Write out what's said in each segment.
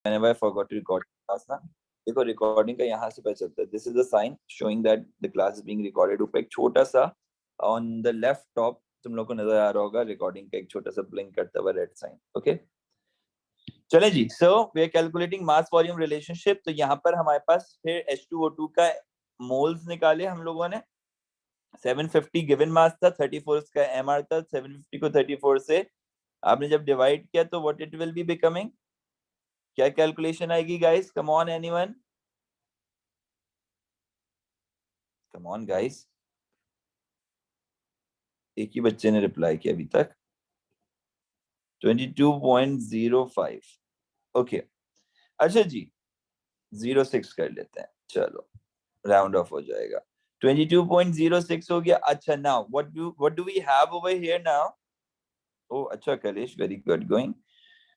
whenever I forgot to record class ना, देखो recording का यहाँ से पता चलता है. This is the sign showing that the class is being recorded. ऊपर एक छोटा सा ऑन द लेफ्ट टॉप तुम लोग को नजर आ रहा होगा रिकॉर्डिंग का एक छोटा सा ब्लिंक करता हुआ रेड साइन. ओके चले जी. So we are calculating mass volume relationship. तो यहाँ पर हमारे पास फिर H2O2 का मोल्स निकाले हम लोगों ने. 750 गिवन मास था, 34 इसका MR था. 750 को 34 से आपने जब डिवाइड किया तो what it will be becoming. क्या कैलकुलेशन आएगी guys? Come on anyone, come on guys. एक ही बच्चे ने रिप्लाई किया अभी तक. 22.05. ओके अच्छा जी 06 कर लेते हैं. चलो राउंड ऑफ हो जाएगा. 22.06 हो गया. अच्छा now what do we have over here now. ओ अच्छा कलेश वेरी गुड गोइंग.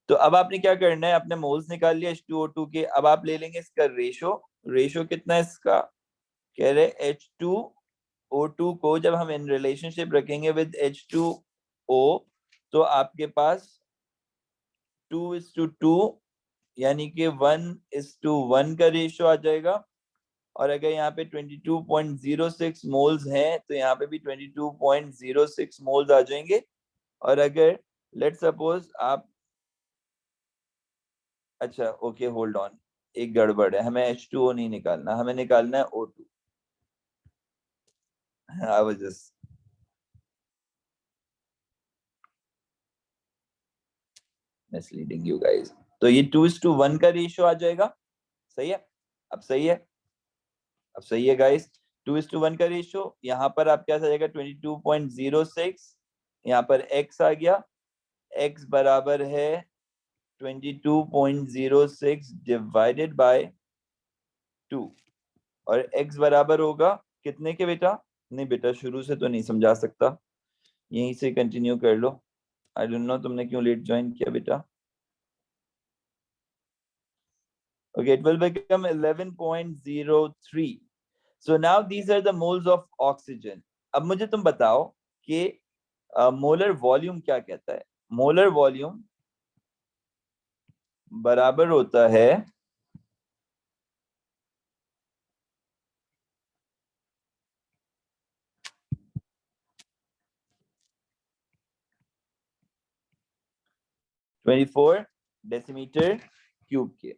तो अब आपने क्या करना है, आपने मोल्स निकाल लिया H2O2 के. अब आप ले लेंगे इसका रेशो. रेशो कितना है इसका, कह रहे H2O2 को जब हम इन रिलेशनशिप रखेंगे विद H2O तो आपके पास 2:2 यानी कि 1:1 का रेशियो आ जाएगा. और अगर यहाँ पे 22.06 मोल्स हैं तो यहाँ पे भी 22.06 मोल्स आ जाएंगे. और अगर लेट सपोज आप, अच्छा ओके होल्ड ऑन, एक गड़बड़ है. हमें H2O नहीं निकालना, हमें निकालना है O2. I was just misleading you guys. तो ये 2:1 का रेशियो आ जाएगा. सही है. अब सही है, अब सही है गाइस. 2:1 का रेशियो. यहाँ पर आप क्या आ जाएगा 22.06. यहाँ पर x आ गया. x बराबर है 22.06 डिवाइडेड बाय 2. और x बराबर होगा कितने के बेटा. नहीं बेटा शुरू से तो नहीं समझा सकता, यहीं से कंटिन्यू कर लो. आई डोंट नो तुमने क्यों लेट ज्वाइन किया बेटा. Okay, it will become 11.03. So now these are the moles of oxygen. अब मुझे तुम बताओ कि मोलर वॉल्यूम क्या कहता है. मोलर वॉल्यूम बराबर होता है (24 डेसीमीटर क्यूब के.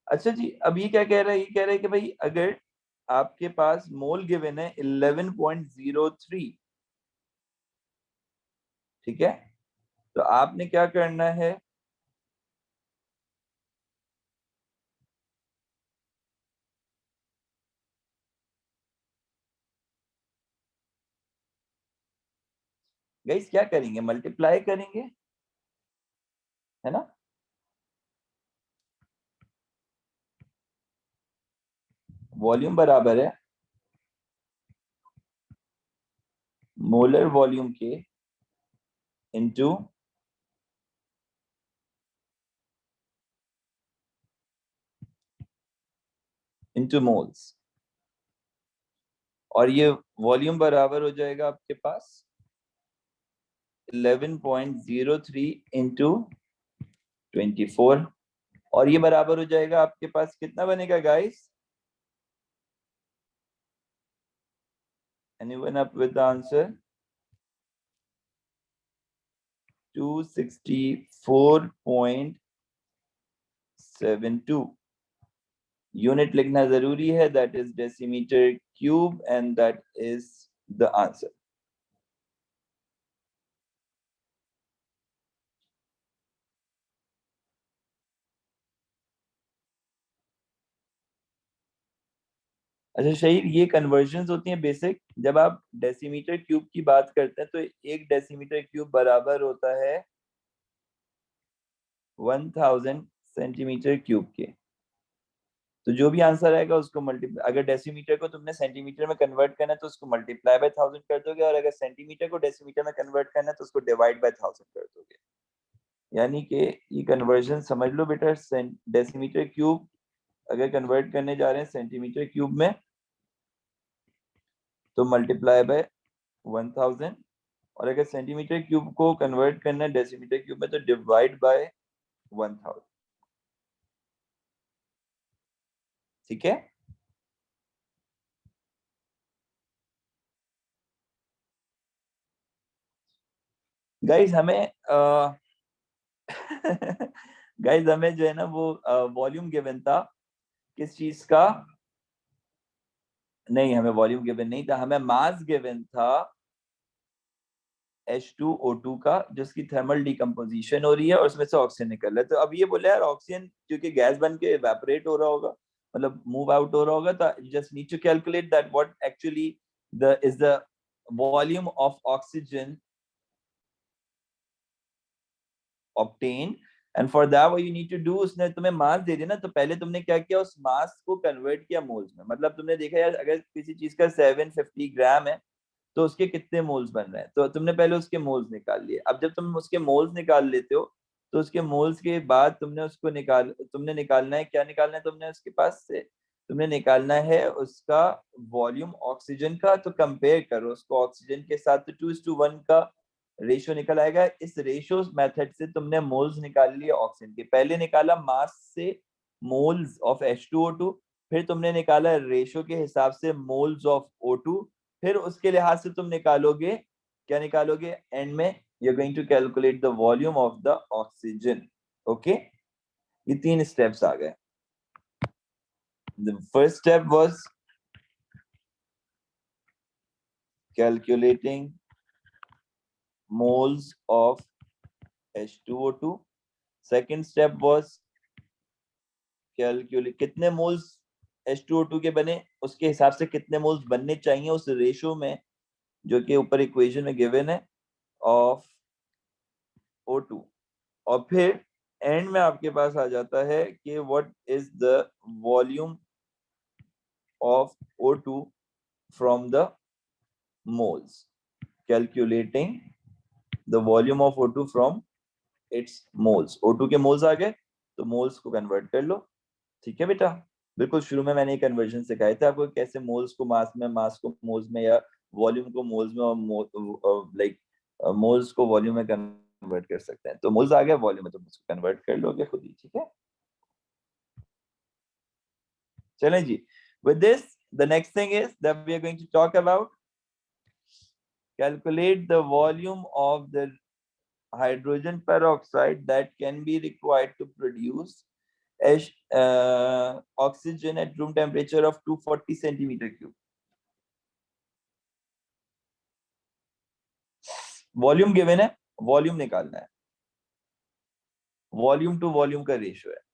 अच्छा जी अब ये क्या कह रहा है, ये कह रहा है कि भाई अगर आपके पास मोल गिवन है 11.03, ठीक है, तो आपने क्या करना है, गाइस क्या करेंगे, मल्टीप्लाई करेंगे, है ना. वॉल्यूम बराबर है मोलर वॉल्यूम के इनटू मोल्स. और ये वॉल्यूम बराबर हो जाएगा आपके पास 11.03 इंटू 24. और ये बराबर हो जाएगा आपके पास कितना बनेगा guys. Anyone up with the answer. 264.72. Unit लिखना जरूरी है, that is decimetre cube and that is the answer. अच्छा शहीद, ये कन्वर्जन्स होती हैं बेसिक. जब आप डेसीमीटर क्यूब की बात करते हैं तो एक डेसीमीटर क्यूब बराबर होता है 1000 सेंटीमीटर क्यूब के. तो जो भी आंसर आएगा उसको मल्टीप्लाई, अगर डेसीमीटर को तुमने सेंटीमीटर में कन्वर्ट करना है तो उसको मल्टीप्लाई बाय 1000 कर दोगे, और अगर सेंटीमीटर को डेसीमीटर में कन्वर्ट करना है तो उसको डिवाइड बाय 1000 कर दोगे. यानी कि ये कन्वर्जन समझ लो बेटा. डेसीमीटर क्यूब अगर कन्वर्ट करने जा रहे हैं सेंटीमीटर क्यूब में तो मल्टीप्लाई बाय 1000, और अगर सेंटीमीटर क्यूब को कन्वर्ट करना है डेसीमीटर क्यूब में तो डिवाइड बाय 1000. ठीक है। गाइस हमें गाइस हमें जो है ना वो वॉल्यूम गिवन था किस चीज का, नहीं हमें वॉल्यूम गिवन नहीं था, हमें मास गिवन था H2O2 का, जिसकी थर्मल डिकम्पोजिशन हो रही है और उसमें से ऑक्सीजन निकल रहा है। तो अब ये बोले यार ऑक्सीजन क्योंकि गैस बन के इवेपोरेट हो रहा होगा, मतलब मूव आउट हो रहा होगा, तो just need to calculate that what actually the is the volume of oxygen obtain, and for that what you need to do, उसने तुम्हें मास दे दिया ना, तो पहले तुमने क्या किया, उस मास को कन्वर्ट किया मोल्स में। मतलब तुमने देखा यार अगर किसी चीज का 750 ग्राम है तो उसके कितने मोल्स बन रहे हैं, तो तुमने पहले उसके मोल्स निकाल लिए। अब जब तुम उसके मोल्स निकाल लेते हो तो उसके मोल्स के बाद तुमने निकालना है, क्या निकालना है तुमने उसके पास से, तुमने निकालना है उसका वॉल्यूम ऑक्सीजन का। तो कंपेयर करो उसको ऑक्सीजन के साथ, तो 2:1 का रेशियो निकल आएगा। इस रेशियो मेथड से तुमने मोल्स निकाल लिए ऑक्सीजन के, पहले निकाला मास से मोल्स ऑफ H2O2, फिर तुमने निकाला रेशियो के हिसाब से मोल्स ऑफ O2, फिर उसके लिहाज से तुम निकालोगे, क्या निकालोगे एंड में, you are going to calculate the volume of the oxygen. Okay, ये 3 स्टेप्स आ गए। The first step was calculating moles of H2O2, second step was calculate कितने मोल्स H2O2 के बने, उसके हिसाब से कितने मोल्स बनने चाहिए उस रेशियो में जो कि ऊपर इक्वेशन में गिवन है ऑफ O2। और फिर एंड में आपके पास आ जाता है कि what is the volume of O2 from the moles, calculating the volume of O2 from its moles. O2 के मोल्स आ गए तो मोल्स को कन्वर्ट कर लो। ठीक है बेटा, बिल्कुल शुरू में मैंने कन्वर्जन सिखाए थे आपको कैसे मोल्स को मास में, मास को मोल्स में, या वॉल्यूम को मोल्स में, और लाइक मोल्स को वॉल्यूम में कन्वर्ट कर सकते हैं। तो मोल्स आ गया, वॉल्यूम में तुम उसको कन्वर्ट कर लोगे खुद ही। ठीक है, चलें जी। With this the next thing is that we are going to talk about calculate the volume of the hydrogen peroxide that can be required to produce oxygen at room temperature of 240 centimeter cube। Volume given है, volume निकालना है, volume two volume का ratio है।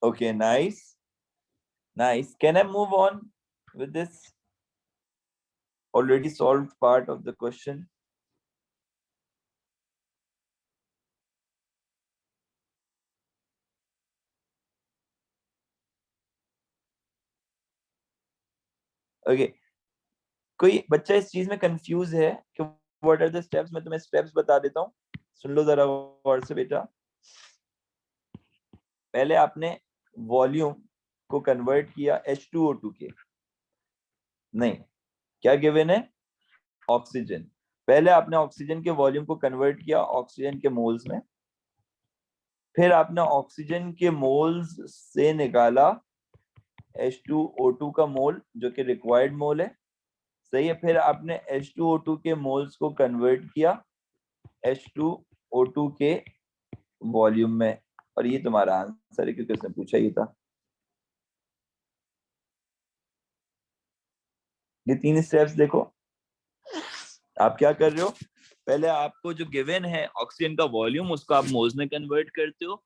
Okay, nice, nice. Can I move on with this already solved part of the question? Okay, कोई बच्चा इस चीज में कंफ्यूज है कि व्हाट आर द स्टेप्स? मैं तुम्हें स्टेप्स बता देता हूँ, सुन लो जरा गौर से बेटा। पहले आपने वॉल्यूम को कन्वर्ट किया H2O2 के, नहीं, क्या गिवन है, ऑक्सीजन। पहले आपने ऑक्सीजन के वॉल्यूम को कन्वर्ट किया ऑक्सीजन के मोल्स में, फिर आपने ऑक्सीजन के मोल्स से निकाला H2O2 का मोल जो कि रिक्वायर्ड मोल है, सही है। फिर आपने H2O2 के मोल्स को कन्वर्ट किया H2O2 के वॉल्यूम में, और ये तुम्हारा आंसर है क्योंकि उसने पूछा ही था। ये 3 स्टेप्स देखो, आप क्या कर रहे हो, पहले आपको जो गिवन है ऑक्सीजन का वॉल्यूम उसको आप मोल्स में कन्वर्ट करते हो,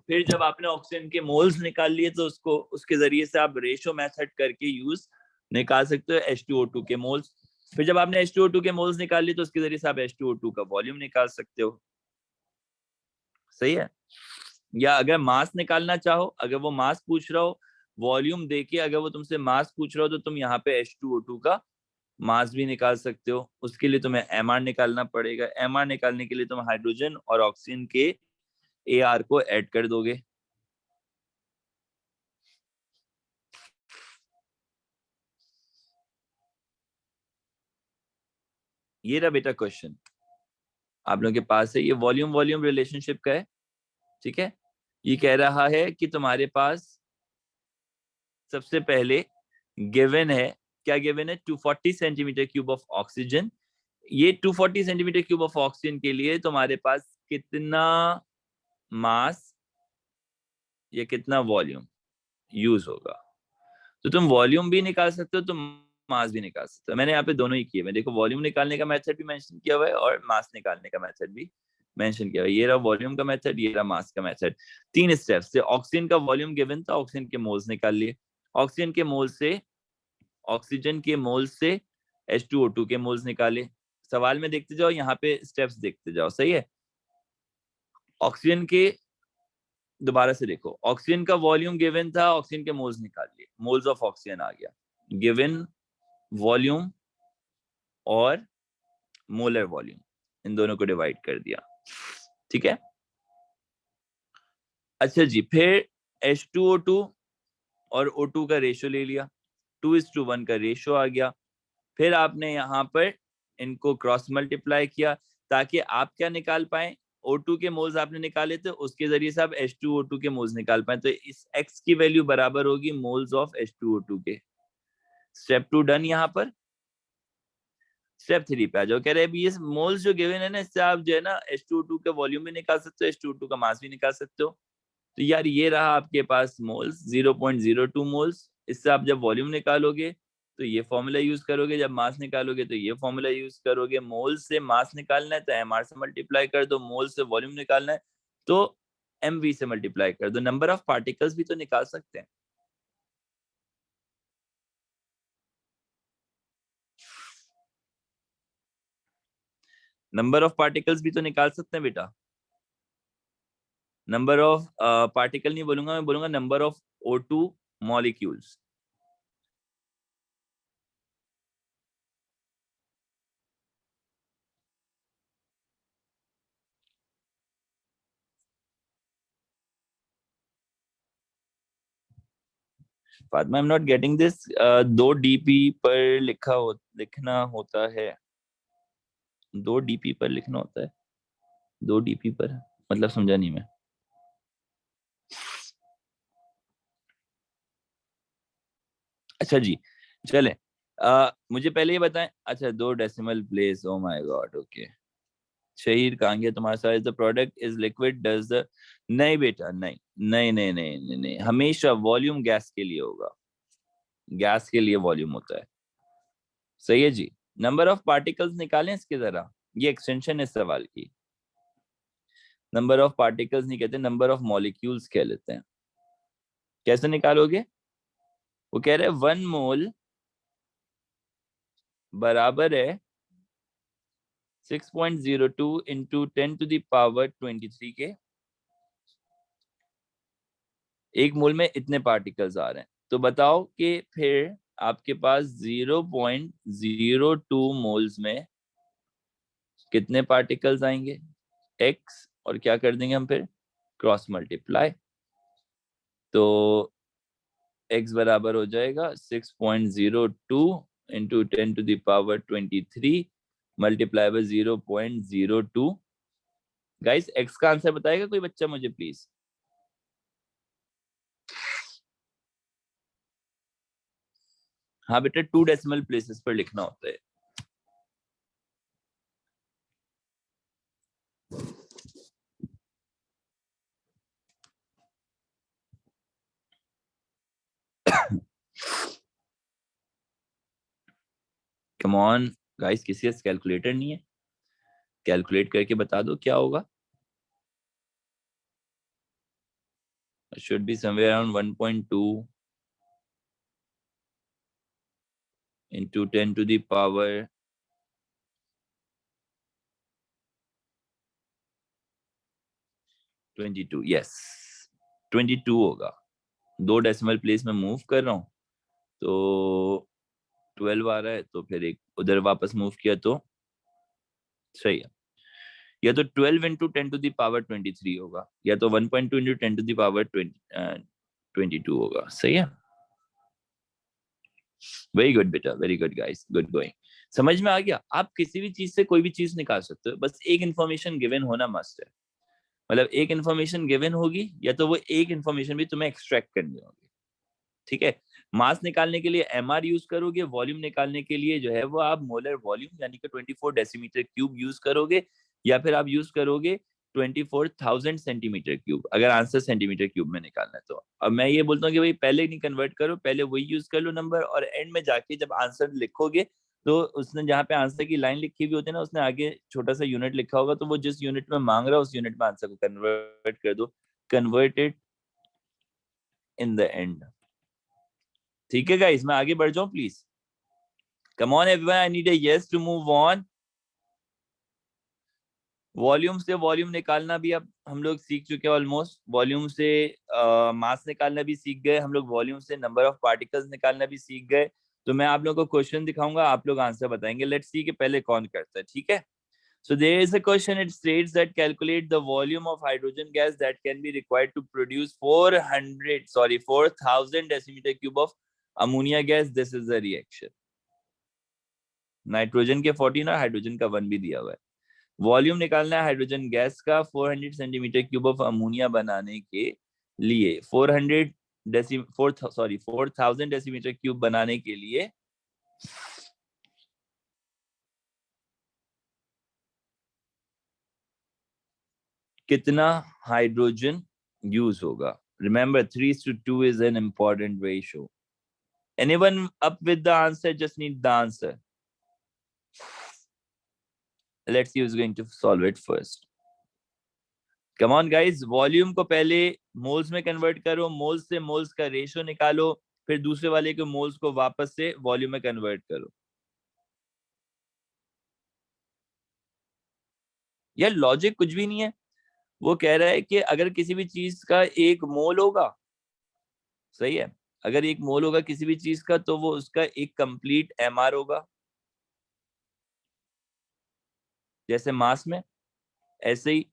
फिर जब आपने ऑक्सीजन के मोल्स निकाल लिए तो उसको उसके जरिए से आप रेशियो मेथड करके यूज निकाल सकते हो H2O2 के मोल्स। फिर जब आपने H2O2 के मोल्स निकाल लिए तो उसके जरिए से आप H2O2 का वॉल्यूम निकाल सकते हो, सही है। या अगर मास निकालना चाहो, अगर वो मास पूछ रहा हो, वॉल्यूम देके अगर वो तुमसे मास पूछ रहा हो तो तुम यहाँ पे H2O2 का मास भी निकाल सकते हो। उसके लिए तुम्हें एमआर निकालना पड़ेगा। एमआर निकालने के लिए तुम हाइड्रोजन और ऑक्सीजन के एआर को ऐड कर दोगे। ये रहा बेटा क्वेश्चन आप लोगों के पास है, ये वॉल्यूम वॉल्यूम रिलेशनशिप का है, ठीक है। ये कह रहा है कि तुम्हारे पास सबसे पहले गिवन है, क्या गिवन है, 240 सेंटीमीटर क्यूब ऑफ ऑक्सीजन। ये 240 सेंटीमीटर क्यूब ऑफ ऑक्सीजन के लिए तुम्हारे पास कितना मास या कितना वॉल्यूम यूज होगा। तो तुम वॉल्यूम भी निकाल सकते हो, तुम मास भी निकाल सकते हो। मैंने यहाँ पे दोनों ही किए हुए, देखो वॉल्यूम निकालने का मेथड भी मेंशन किया हुआ है और मास निकालने का मेथड भी मेंशन किया हुआ है। ये रहा वॉल्यूम का मेथड, ये रहा मास का मेथड। 3 स्टेप्स से ऑक्सीजन का वॉल्यूम गिवन था, ऑक्सीजन के मोल्स निकाल लिए। ऑक्सीजन के मोल से, ऑक्सीजन के मोल से H2O2 के मोल्स निकाले। सवाल में देखते जाओ, यहाँ पे स्टेप्स देखते जाओ, सही है। ऑक्सीजन के, दोबारा से देखो, ऑक्सीजन का वॉल्यूम गिवन था, ऑक्सीजन के मोल्स निकाल लिए, मोल्स ऑफ ऑक्सीजन आ गया। गिवन वॉल्यूम और मोलर वॉल्यूम, इन दोनों को डिवाइड कर दिया, ठीक है। अच्छा जी, फिर H2O2 और O2 का रेशियो ले लिया, 2:1 का रेशियो आ गया। फिर आपने यहाँ पर इनको क्रॉस मल्टीप्लाई किया ताकि आप क्या निकाल पाए, O2 के मोल्स आपने निकाले थे, उसके जरिए से आप H2O2 के मोल्स निकाल पाए। तो इस X की वैल्यू बराबर होगी मोल्स ऑफ H2O2 के। Step 2 done. यहाँ पर स्टेप 3 पे आ जाओ। कह रहे हैं ये मोल्स जो गिवन है ना, इससे आप जो है ना H2O2 का वॉल्यूम भी निकाल सकते हो, H2O2 का मास भी निकाल सकते हो। तो यार ये रहा आपके पास मोल्स, 0.02 मोल्स। इससे आप जब वॉल्यूम निकालोगे तो ये फॉर्मूला यूज करोगे, जब मास निकालोगे तो ये फॉर्मूला यूज करोगे। मोल से मास निकालना है तो एमआर से मल्टीप्लाई कर दो, मोल से वॉल्यूम निकालना है तो एमवी से मल्टीप्लाई कर दो। नंबर ऑफ पार्टिकल्स भी तो निकाल सकते हैं। नंबर ऑफ पार्टिकल्स भी तो निकाल सकते हैं बेटा। नंबर ऑफ पार्टिकल नहीं बोलूंगा, मैं बोलूंगा number of O2 molecules. Fatima, I am not getting this. 2 DP पर लिखना होता है, 2 DP पर लिखना होता है, 2 DP पर मतलब समझा नहीं मैं। अच्छा जी, चले। मुझे पहले ये बताएं, अच्छा 2 decimal place, oh my God, okay. Shaheer कहाँ गया तुम्हारे साथ, the product is liquid does the, नहीं बेटा नहीं, नहीं नहीं नहीं नहीं, नहीं। हमेशा वॉल्यूम गैस के लिए होगा, गैस के लिए वॉल्यूम होता है, सही है जी। नंबर ऑफ पार्टिकल्स निकालें इसके जरा, ये एक्सटेंशन है सवाल की। नंबर ऑफ पार्टिकल्स नहीं कहते, नंबर ऑफ मॉलिक्यूल्स कह लेते हैं। कैसे निकालोगे, वो कह रहे हैं 1 मोल बराबर है 6.02 इंटू 10⁻23 के। एक मोल में इतने पार्टिकल्स आ रहे हैं, तो बताओ कि फिर आपके पास 0.02 मोल्स में कितने पार्टिकल्स आएंगे। एक्स, और क्या कर देंगे हम फिर, क्रॉस मल्टीप्लाई। तो एक्स बराबर हो जाएगा 6.02 into 10⁻23 multiply by 0.02। Guys x का आंसर बताएगा कोई बच्चा मुझे प्लीज। हाँ बेटा, 2 डेसिमल प्लेसेस पर लिखना होता है। कम ऑन गाइस, किसी के कैलकुलेटर नहीं है, कैलकुलेट करके बता दो क्या होगा। should be somewhere around 1.2 into 10 to the power 22। Yes 22 होगा। 2 डेसिमल प्लेस में मूव कर रहा हूँ तो 12 आ रहा है, तो फिर एक उधर वापस मूव किया तो सही है। या तो 12 इंटू 10⁻23 होगा, या तो 1.2 इंटू 10⁻22 होगा, सही है। वेरी गुड बेटा, very good guys, good going. समझ में आ गया? आप किसी भी चीज से कोई भी चीज निकाल सकते हो, बस एक इन्फॉर्मेशन गिवन होना मस्ट है। मतलब एक इन्फॉर्मेशन गिवन होगी, या तो वो एक इन्फॉर्मेशन भी तुम्हें एक्सट्रैक्ट करनी होगी। ठीक है? मास निकालने के लिए एमआर यूज करोगे, वॉल्यूम निकालने के लिए जो है वो आप मोलर वॉल्यूम यानी कि 24 डेसीमीटर क्यूब यूज करोगे, या फिर आप यूज करोगे 24,000 सेंटीमीटर क्यूब, अगर आंसर सेंटीमीटर क्यूब में निकालना है तो। अब मैं ये बोलता हूँ कि भाई पहले नहीं कन्वर्ट करो, पहले वही यूज कर लो नंबर, और एंड में जाके जब आंसर लिखोगे तो उसने जहाँ पे आंसर की लाइन लिखी हुई होती है ना, उसने आगे छोटा सा यूनिट लिखा होगा, तो वो जिस यूनिट में मांग रहा है उस यूनिट में आंसर को कन्वर्ट कर दो, convert it in the end. ठीक है गाइस, मैं आगे बढ़ जाऊं please? Come on everyone, I need a yes to move on. Volume से वॉल्यूम निकालना भी अब हम लोग सीख चुके हैं ऑलमोस्ट। वॉल्यूम से मास निकालना भी सीख गए हम लोग। वॉल्यूम से नंबर ऑफ पार्टिकल्स निकालना भी सीख गए। तो मैं आप लोगों को क्वेश्चन दिखाऊंगा, आप लोग आंसर बताएंगे। लेट्स सी कि पहले कौन करता है, ठीक है? So there is a question. It states that calculate the volume of hydrogen gas that can be required to produce 4,000 decimeter cube of ammonia gas. This is the reaction. Nitrogen के 14 और hydrogen का 1 भी दिया हुआ है। Volume निकालना है hydrogen gas का 400 सेंटीमीटर क्यूब ऑफ अमोनिया बनाने के लिए। 4,000 डेसीमीटर क्यूब बनाने के लिए कितना हाइड्रोजन यूज होगा? Remember 3:2 is an important ratio. Anyone up with the answer? Just need the answer. Let's see who's going to solve it first. Come on guys, volume को पहले मोल्स में convert करो, moles से moles का ratio निकालो, फिर दूसरे वाले के मोल्स को वापस से वॉल्यूम में कन्वर्ट करो। यार लॉजिक कुछ भी नहीं है। वो कह रहा है कि अगर किसी भी चीज का एक मोल होगा, सही है, अगर एक मोल होगा किसी भी चीज का, तो वो उसका एक कंप्लीट एमआर होगा। जैसे मास में, ऐसे ही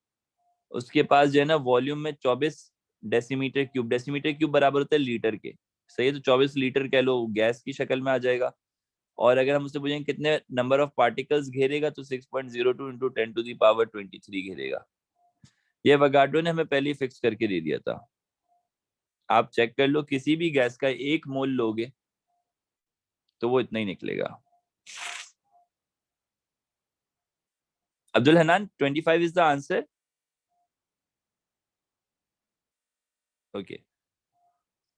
उसके पास जो है ना वॉल्यूम में 24 डेसीमीटर क्यूब, डेसीमीटर क्यूब बराबर होता है लीटर के, सही है? तो 24 लीटर कह लो गैस की शक्ल में आ जाएगा। और अगर हम उससे पूछेंगे कितने नंबर ऑफ पार्टिकल्स घेरेगा, तो 6.02 इंटू 10⁻23 घेरेगा। ये वगाडो ने हमें पहले ही फिक्स करके दे दिया था। आप चेक कर लो, किसी भी गैस का एक मोल लोगे तो वो इतना ही निकलेगा। Abdul Hanan, 25 is the answer. Okay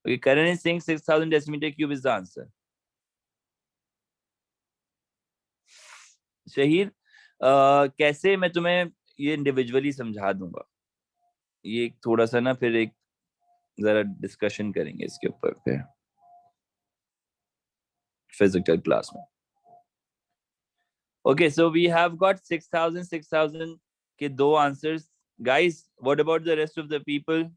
okay, Karan is saying 6,000 decimetre cube is the answer. Shaheer, कैसे मैं तुम्हें ये इंडिविजुअली समझा दूंगा। ये थोड़ा सा ना फिर एक जरा डिस्कशन करेंगे इसके ऊपर फिर फिजिकल क्लास में। Okay, so we have got 6,000 6,000 के दो answers. Guys, what about the rest of the people?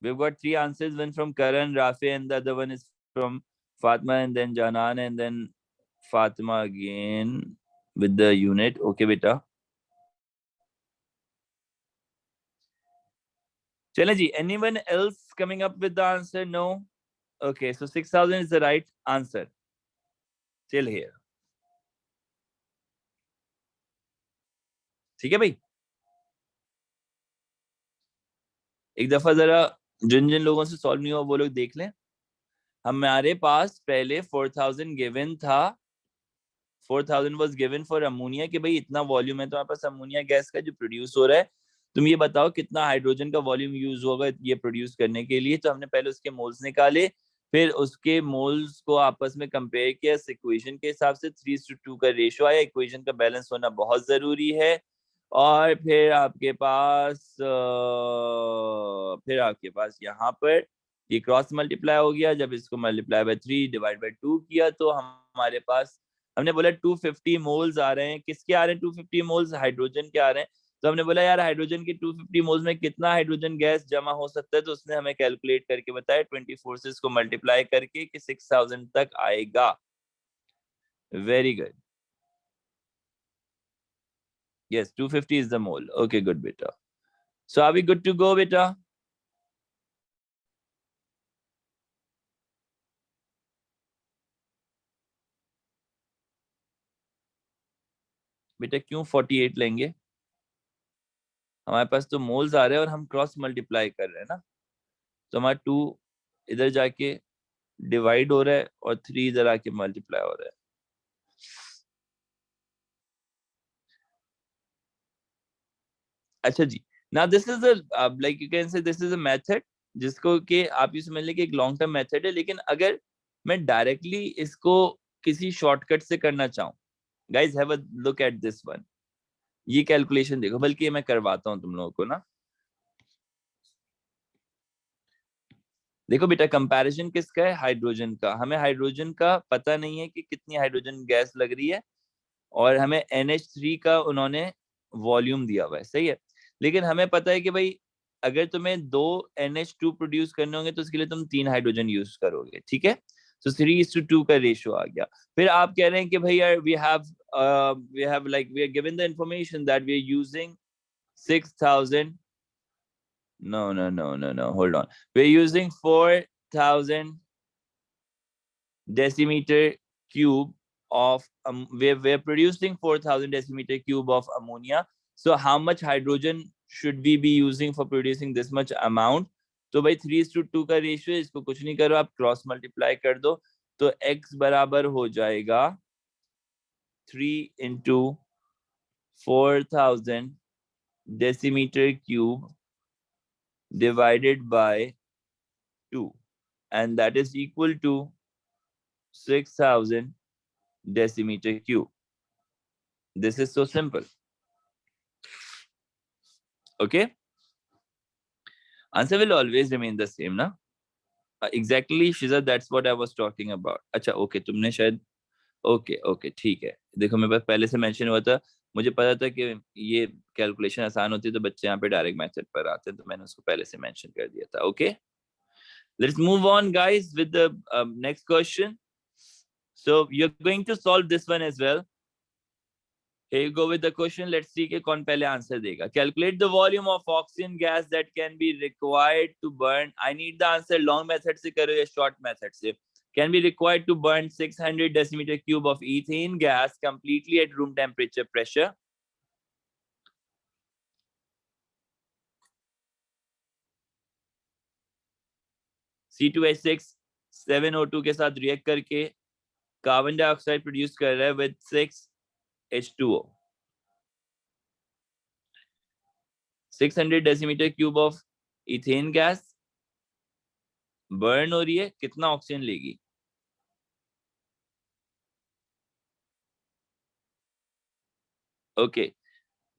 We've got three answers, one from Karan, Rafi, and the other one is from Fatma, and then Janan, and then Fatima again with the unit. Okay, beta. Chale ji, anyone else coming up with the answer? No? Okay, so 6,000 is the right answer. Till here. ठीक है भाई? एक दफा जरा जिन जिन लोगों से solve नहीं हुआ वो लोग देख लें। हमारे पास पहले 4,000 गिवन था, 4,000 वाज गिवन फॉर अमोनिया, कि भाई इतना वॉल्यूम है तुम्हारे पास अमोनिया गैस का जो प्रोड्यूस हो रहा है, तुम ये बताओ कितना हाइड्रोजन का वॉल्यूम यूज होगा ये प्रोड्यूस करने के लिए। तो हमने पहले उसके मोल्स निकाले, फिर उसके मोल्स को आपस में कंपेयर किया इस इक्वेशन के हिसाब से। 3:2 का रेशियो आया। इक्वेशन का बैलेंस होना बहुत जरूरी है। और फिर आपके पास यहाँ पर ये क्रॉस मल्टीप्लाई हो गया। जब इसको मल्टीप्लाई बाय 3 डिवाइड बाय 2 किया तो हमारे पास, हमने बोला 250 मोल्स आ रहे हैं। किसके आ रहे हैं 250 मोल्स? हाइड्रोजन के आ रहे हैं। तो हमने बोला यार हाइड्रोजन के 250 मोल्स में कितना हाइड्रोजन गैस जमा हो सकता है, तो उसने हमें कैलकुलेट करके बताया 24 से इसको मल्टीप्लाई करके कि 6,000 तक आएगा। Very good. Yes, 250 is the mole. Okay good बेटा। So are we good to go बेटा? बेटा क्यों 48 लेंगे? हमारे पास तो मोल्स आ रहे हैं और हम क्रॉस मल्टीप्लाई कर रहे हैं ना, तो हमारा 2 इधर जाके डिवाइड हो रहा है और 3 इधर आके मल्टीप्लाई हो रहा है। अच्छा जी, now this is a like you can say this is a method जिसको कि आप ये समझ लें कि एक लॉन्ग टर्म मेथड है, लेकिन अगर मैं डायरेक्टली इसको किसी शॉर्टकट से करना चाहूँ, guys have a look at this one, ये कैलकुलेशन देखो, बल्कि ये मैं करवाता हूँ तुम लोगों को ना। देखो बेटा, कंपैरिजन किसका है? हाइड्रोजन का। हमें हाइड्रोजन का पता नहीं है कि कितनी हाइड्रोजन गैस लग रही है, और हमें NH3 का उन्होंने वॉल्यूम दिया हुआ है, सही है। लेकिन हमें पता है कि भाई अगर तुम्हें 2 NH2 प्रोड्यूस करने होंगे तो उसके लिए तुम 3 हाइड्रोजन यूज करोगे, ठीक है। तो 3:2 का रेशियो आ गया। फिर आप कह रहे हैं कि भाई यार we have like we are given the information that we are using 6000, no, hold on, we're using 4000 decimeter cube of we're producing 4000 decimeter cube of ammonia. So how much hydrogen should we be using for producing this much amount? तो भाई 3:2 का ratio, इसको कुछ नहीं करो, आप cross multiply कर दो, तो x बराबर हो जाएगा 3 into 4000 decimeter cube divided by 2, and that is equal to 6000 decimeter cube. This is so simple. Okay, answer will always remain the same ना। Exactly शिजा, that's what I was talking about। अच्छा okay, तुमने शायद okay okay ठीक है। देखो मेरे पास पहले से मेंशन हुआ था, मुझे पता था कि ये कैलकुलेशन आसान होती है तो बच्चे यहाँ पे डायरेक्ट मेथड पर आते हैं, तो मैंने उसको पहले से मेंशन कर दिया था। Okay, let's move on guys with the next question. So you're going to solve this one as well. Here you go with the question. Let's see कि कौन पहले आंसर देगा। Calculate the volume of oxygen gas that can be required to burn. I need the answer long method से करो या short method से। Can be required to burn 600 decimeter cube of ethane gas completely at room temperature pressure. C2H6 7O2 के साथ react करके carbon dioxide produce कर रहा है with 6H2O. 600 decimeter cube of ethane gas burn हो रही है, कितना ऑक्सीजन लेगी? Okay,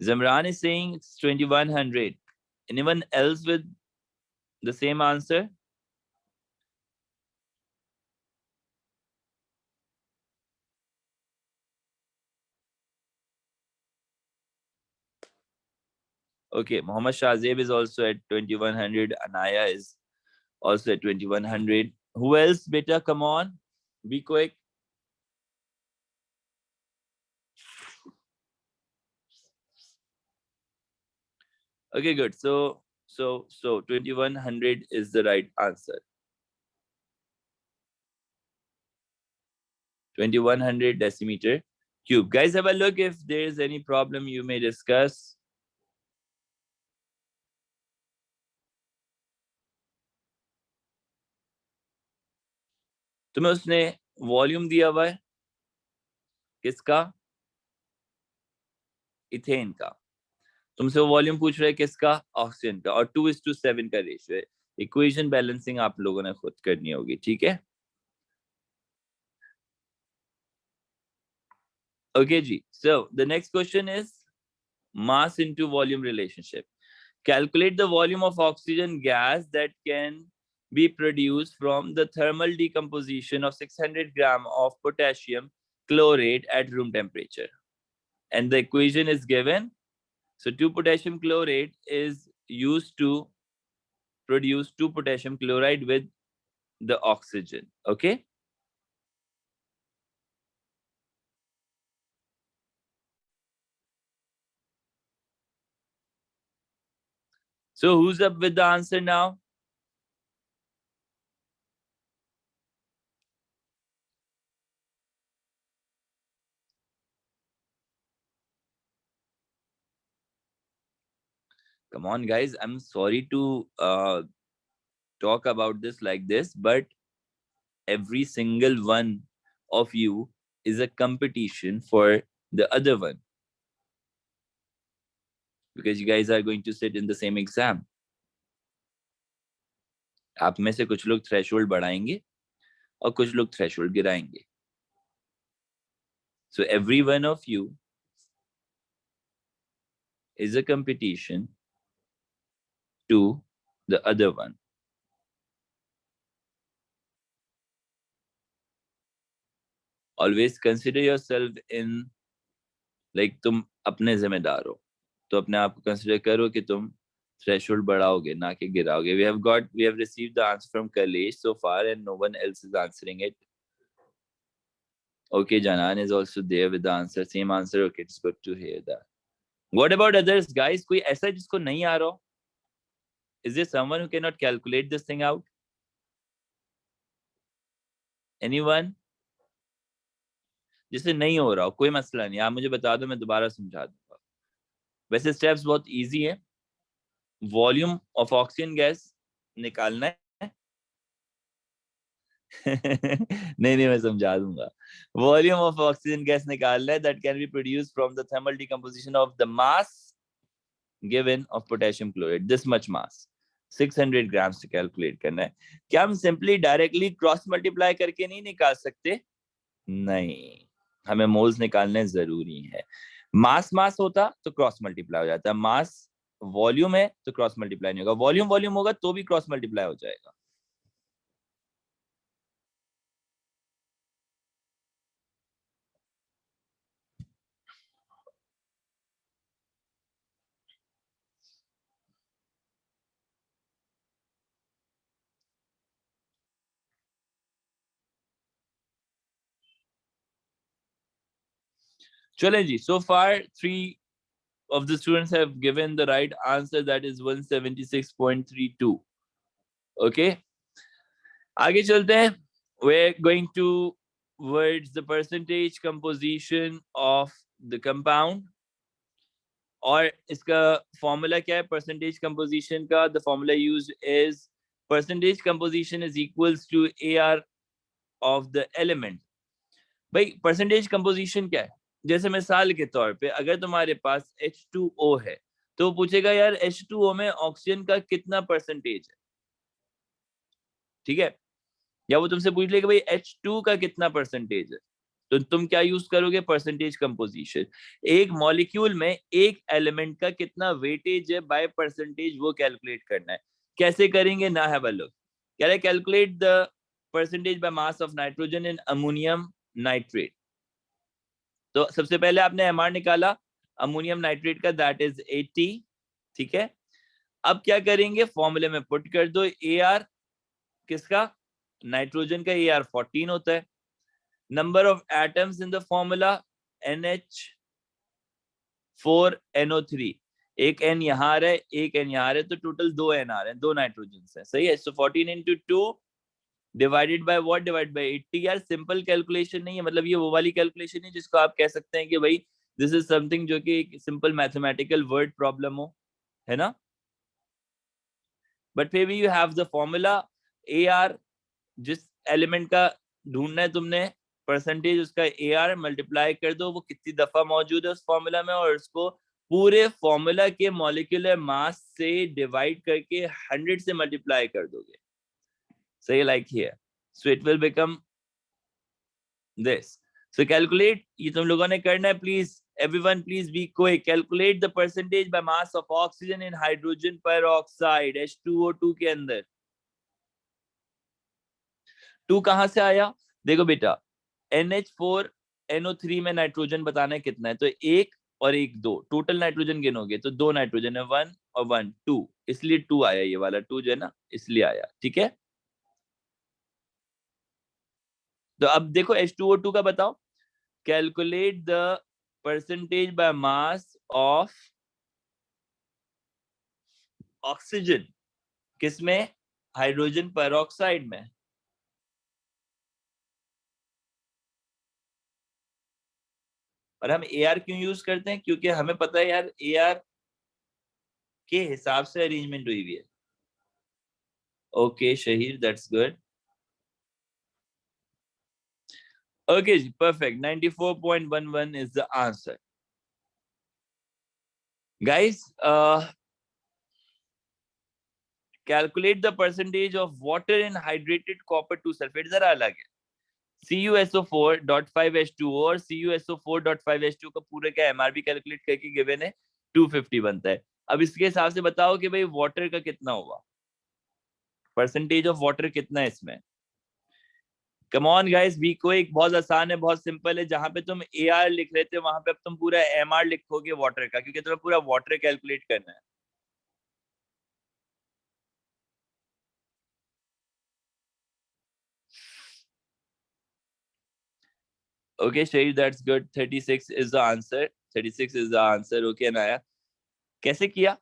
Zamran is saying it's 2100. Anyone else with the same answer? Okay, Muhammad Shazib is also at 2100. Anaya is also at 2100. Who else? Beta, come on, be quick. Okay, good. So 2100 is the right answer. 2100 decimeter cube. Guys, have a look if there is any problem you may discuss. तुम्हें उसने volume दिया हुआ है किसका? Ethane का। तुमसे वो volume पूछ रहे हैं किसका? ऑक्सीजन का। और 2:7 का रेशियो है। इक्वेशन बैलेंसिंग आप लोगों ने खुद करनी होगी, ठीक है। ओके जी, so the next question is mass into volume relationship. Calculate the volume of oxygen gas that can be produced from the thermal decomposition of 600 gram of potassium chlorate at room temperature. And the equation is given. So 2 potassium chlorate is used to produce 2 potassium chloride with the oxygen. Okay. So who's up with the answer now? Come on, guys. I'm sorry to talk about this like this, but every single one of you is a competition for the other one, because you guys are going to sit in the same exam. आप में से कुछ लोग threshold बढ़ाएंगे और कुछ लोग threshold गिराएंगे. So every one of you is a competition to the other one. Always consider yourself in, like, तुम अपने जिम्मेदार हो, तो अपने आप को कंसिडर करो कि तुम थ्रेशोल्ड बढ़ाओगे ना कि गिराओगे. We have received the answer from Kalesh so far and no one else is answering it. Okay, Janan is also there with the answer, same answer. Okay, it's good to hear that. What about others, guys? कोई ऐसा है जिसको नहीं आ रहा हो? Is there someone who cannot calculate this thing out? Anyone? जिससे नहीं हो रहा हो, कोई मसला नहीं, आप मुझे बता दो, मैं दोबारा समझा दूंगा. वैसे स्टेप्स बहुत इजी है. वॉल्यूम ऑफ ऑक्सीजन गैस निकालना है. नहीं, मैं समझा दूंगा. वॉल्यूम ऑफ ऑक्सीजन गैस निकालना है that can be produced from the thermal decomposition of the mass given of potassium chloride. This much mass 600 grams से कैलकुलेट करना है. क्या हम सिंपली डायरेक्टली क्रॉस मल्टीप्लाई करके नहीं निकाल सकते? नहीं, हमें मोल्स निकालने जरूरी है. मास होता तो क्रॉस मल्टीप्लाई हो जाता. मास वॉल्यूम है तो क्रॉस मल्टीप्लाई नहीं होगा. वॉल्यूम होगा तो भी क्रॉस मल्टीप्लाई हो जाएगा. चले जी. So far 3 of the students have given the right answer, that is 176.32. Okay, आगे चलते हैं. We're going towards the percentage composition of the compound. और इसका फॉर्मूला क्या है परसेंटेज कंपोजिशन का? The formula used is percentage composition is equals to AR of the element. भाई percentage composition क्या है? जैसे मिसाल के तौर पे अगर तुम्हारे पास H2O है तो पूछेगा यार H2O में ऑक्सीजन का कितना परसेंटेज है. ठीक है, या वो तुमसे पूछ लेगा भाई H2 का कितना परसेंटेज है, तो तुम क्या यूज करोगे? Percentage composition. एक मॉलिक्यूल में एक एलिमेंट का कितना वेटेज है बाय परसेंटेज, वो कैलकुलेट करना है. कैसे करेंगे ना? Have a look. कह रहे calculate the percentage by mass of nitrogen in ammonium nitrate. तो सबसे पहले आपने एमआर निकाला अमोनियम नाइट्रेट का, दैट इज 80. ठीक है, अब क्या करेंगे? फॉर्मूले में पुट कर दो. AR किसका? नाइट्रोजन का. AR 14 होता है. Number of atoms in the formula NH4NO3. एक N यहाँ आ रहा है, एक N यहाँ आ रहा है, तो टोटल 2 N आ रहे हैं, 2 नाइट्रोजन है. सही है. सो 14 into 2 divided by what? Divide by 80. यार सिंपल कैलकुलेशन नहीं है, मतलब ये वो वाली कैलकुलेशन है जिसको आप कह सकते हैं कि भाई दिस इज समथिंग जो कि एक सिंपल मैथमेटिकल वर्ड प्रॉब्लम हो, है ना? बट फिर भी you have the formula. AR जिस एलिमेंट का ढूंढना है तुमने परसेंटेज, उसका AR मल्टीप्लाई कर दो, वो कितनी दफा मौजूद है उस फॉर्मूला में, और उसको पूरे फॉर्मूला के मॉलिक्यूलर मास से डिवाइड करके 100 से मल्टीप्लाई कर दोगे. सही, like here. So it will become this. So calculate, ये तुम लोगों ने करना है. Please everyone, please be quick. Calculate the percentage by mass of oxygen in hydrogen peroxide H2O2 के अंदर. 2 कहां से आया? देखो बेटा, NH4NO3 में नाइट्रोजन बताना है कितना है, तो 1 और 1 2 टोटल नाइट्रोजन गिनोगे तो 2 नाइट्रोजन है, 1 और 1 2, इसलिए 2 आया. ये वाला 2 जो है ना, इसलिए आया. ठीक है, तो अब देखो H2O2 का बताओ. Calculate the percentage by mass of oxygen. किसमें? हाइड्रोजन पेरोक्साइड में. और हम AR क्यों यूज करते हैं? क्योंकि हमें पता है यार AR के हिसाब से अरेंजमेंट हुई हुई है। Okay Shaheer, that's good. Okay जी, perfect. 94.11 is the answer. Guys, calculate the percentage of water in hydrated copper 2 sulphate. जरा अलग है। CuSO4.5H2O और CuSO4.5H2O का पूरे का एमआरपी कैलकुलेट करके गिवन है 250 बनता है। अब इसके हिसाब से बताओ कि भाई वाटर का कितना होगा, परसेंटेज ऑफ वाटर कितना है इसमें। कम ऑन गाइस, बी को एक बहुत आसान है, बहुत सिंपल है। जहां पे तुम AR लिख रहे थे वहां पे अब तुम पूरा MR लिखोगे वाटर का, क्योंकि तुम्हें पूरा वाटर कैलकुलेट करना है। Okay Shahid, that's good. 36 is the answer. 36 is the answer. Okay Anaya, कैसे किया?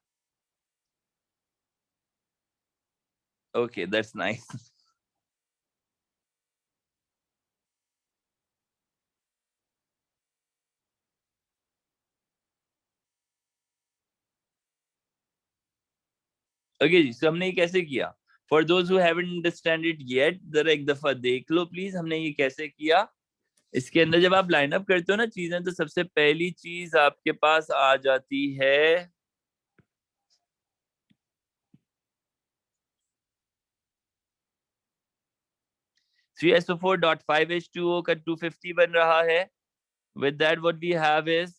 Okay, that's nice. ओके जी, so हमने ये कैसे किया? For those who haven't understand it yet, जरा एक दफा देख लो प्लीज, हमने ये कैसे किया। इसके अंदर जब आप लाइन अप करते हो ना चीजें, तो सबसे पहली चीज आपके पास आ जाती है CuSO4.5H2O का 250 बन रहा है। With that, what we have is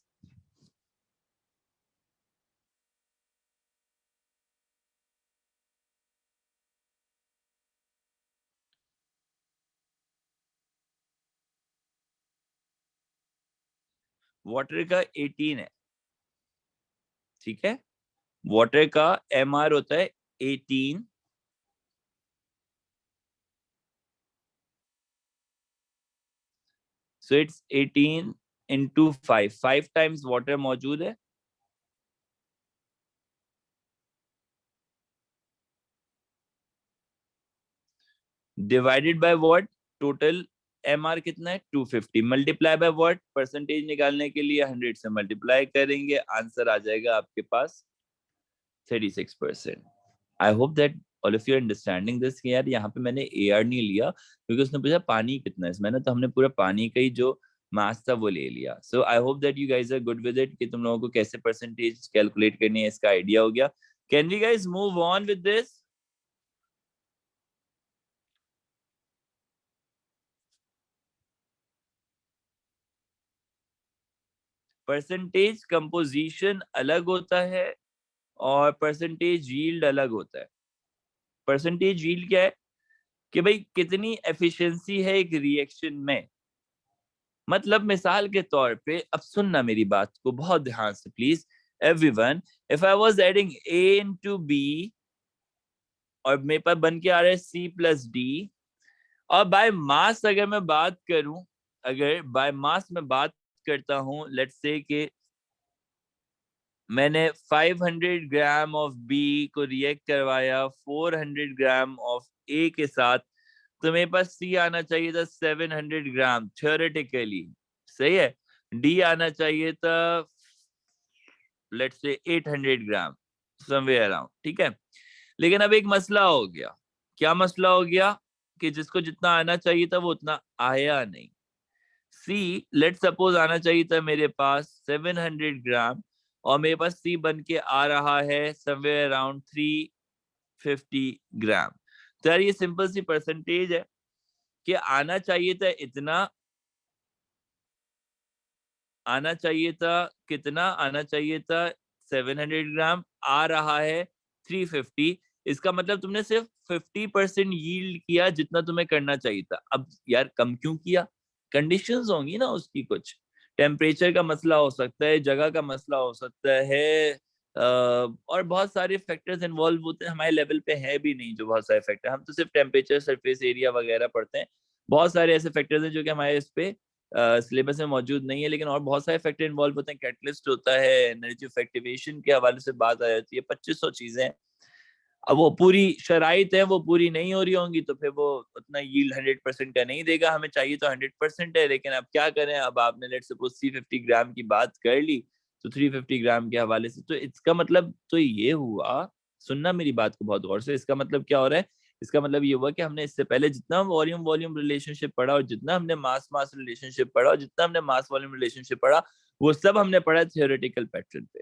water का 18 है, ठीक है। वाटर का MR होता है 18, so it's 18 into 5, 5 times water मौजूद है। Divided by what, total MR कितना है 250, मल्टीप्लाई बाय व्हाट, परसेंटेज निकालने के लिए 100 से मल्टीप्लाई करेंगे, आंसर आ जाएगा आपके पास 36%। आई hope that all of you understanding this. यार यहाँ पे मैंने AR नहीं लिया क्योंकि उसने पूछा पानी कितना है इसमें ना, तो हमने पूरा पानी का ही जो मास था वो ले लिया। So I hope that you guys are good with it, कि तुम लोगों को कैसे परसेंटेज कैलकुलेट करनी है इसका आइडिया हो गया। Can we guys move on with this? Percentage composition अलग होता है और परसेंटेज यील्ड अलग होता है। परसेंटेज यील्ड क्या है कि भाई कितनी एफिशिएंसी है एक रिएक्शन में। मतलब मिसाल के तौर पे, अब सुनना मेरी बात को बहुत ध्यान से please everyone. If I was adding A into B और मेरे पास बन के आ रहा है C+D, और बाय मास अगर मैं बात करूं, अगर बाय मास में बात करता हूं, लेट्स से कि मैंने 500 ग्राम ऑफ बी को रिएक्ट करवाया 400 ग्राम ऑफ ए के साथ, तो मेरे पास सी आना चाहिए था 700 ग्राम थ्योरेटिकली, सही है। डी आना चाहिए था let's say 800 gram somewhere around, ठीक है। लेकिन अब एक मसला हो गया। क्या मसला हो गया? कि जिसको जितना आना चाहिए था वो उतना आया नहीं। सी लेट सपोज आना चाहिए था मेरे पास 700 ग्राम, और मेरे पास सी बन के आ रहा है समवेयर अराउंड 350 ग्राम। तो यार ये सिंपल सी परसेंटेज है कि आना चाहिए था इतना, आना चाहिए था कितना, आना चाहिए था 700 ग्राम, आ रहा है 350। इसका मतलब तुमने सिर्फ 50% यील्ड किया जितना तुम्हें करना चाहिए था। अब यार कम क्यों किया? कंडीशंस होंगी ना उसकी, कुछ टेम्परेचर का मसला हो सकता है, जगह का मसला हो सकता है, और बहुत सारे फैक्टर्स इन्वॉल्व होते हैं। हमारे लेवल पे है भी नहीं जो बहुत सारे फैक्टर, हम तो सिर्फ टेम्परेचर, सरफेस एरिया वगैरह पढ़ते हैं। बहुत सारे ऐसे फैक्टर्स हैं जो कि हमारे इस पे सिलेबस में मौजूद नहीं है, लेकिन और बहुत सारे फैक्टर इन्वॉल्व होते हैं। कैटलिस्ट होता है, एनर्जी ऑफ एक्टिवेशन के हवाले से बात आ जाती है, 2500 चीजें हैं। अब वो पूरी शराइत है, वो पूरी नहीं हो रही होंगी तो फिर वो उतना यील्ड 100% का नहीं देगा। हमें चाहिए तो 100% है, लेकिन अब क्या करें। अब आपने लेट सपोज 350 ग्राम की बात कर ली, तो 350 ग्राम के हवाले से, तो इसका मतलब तो ये हुआ, सुनना मेरी बात को बहुत गौर से, इसका मतलब क्या हो रहा है, इसका मतलब ये हुआ कि हमने इससे पहले जितना वॉल्यूम वॉल्यूम रिलेशनशिप पढ़ा और जितना हमने मास मास रिलेशनशिप पढ़ा और जितना हमने मास वॉल्यूम रिलेशनशिप पढ़ा, वो सब हमने पढ़ा थियोरेटिकल पैटर्न पे।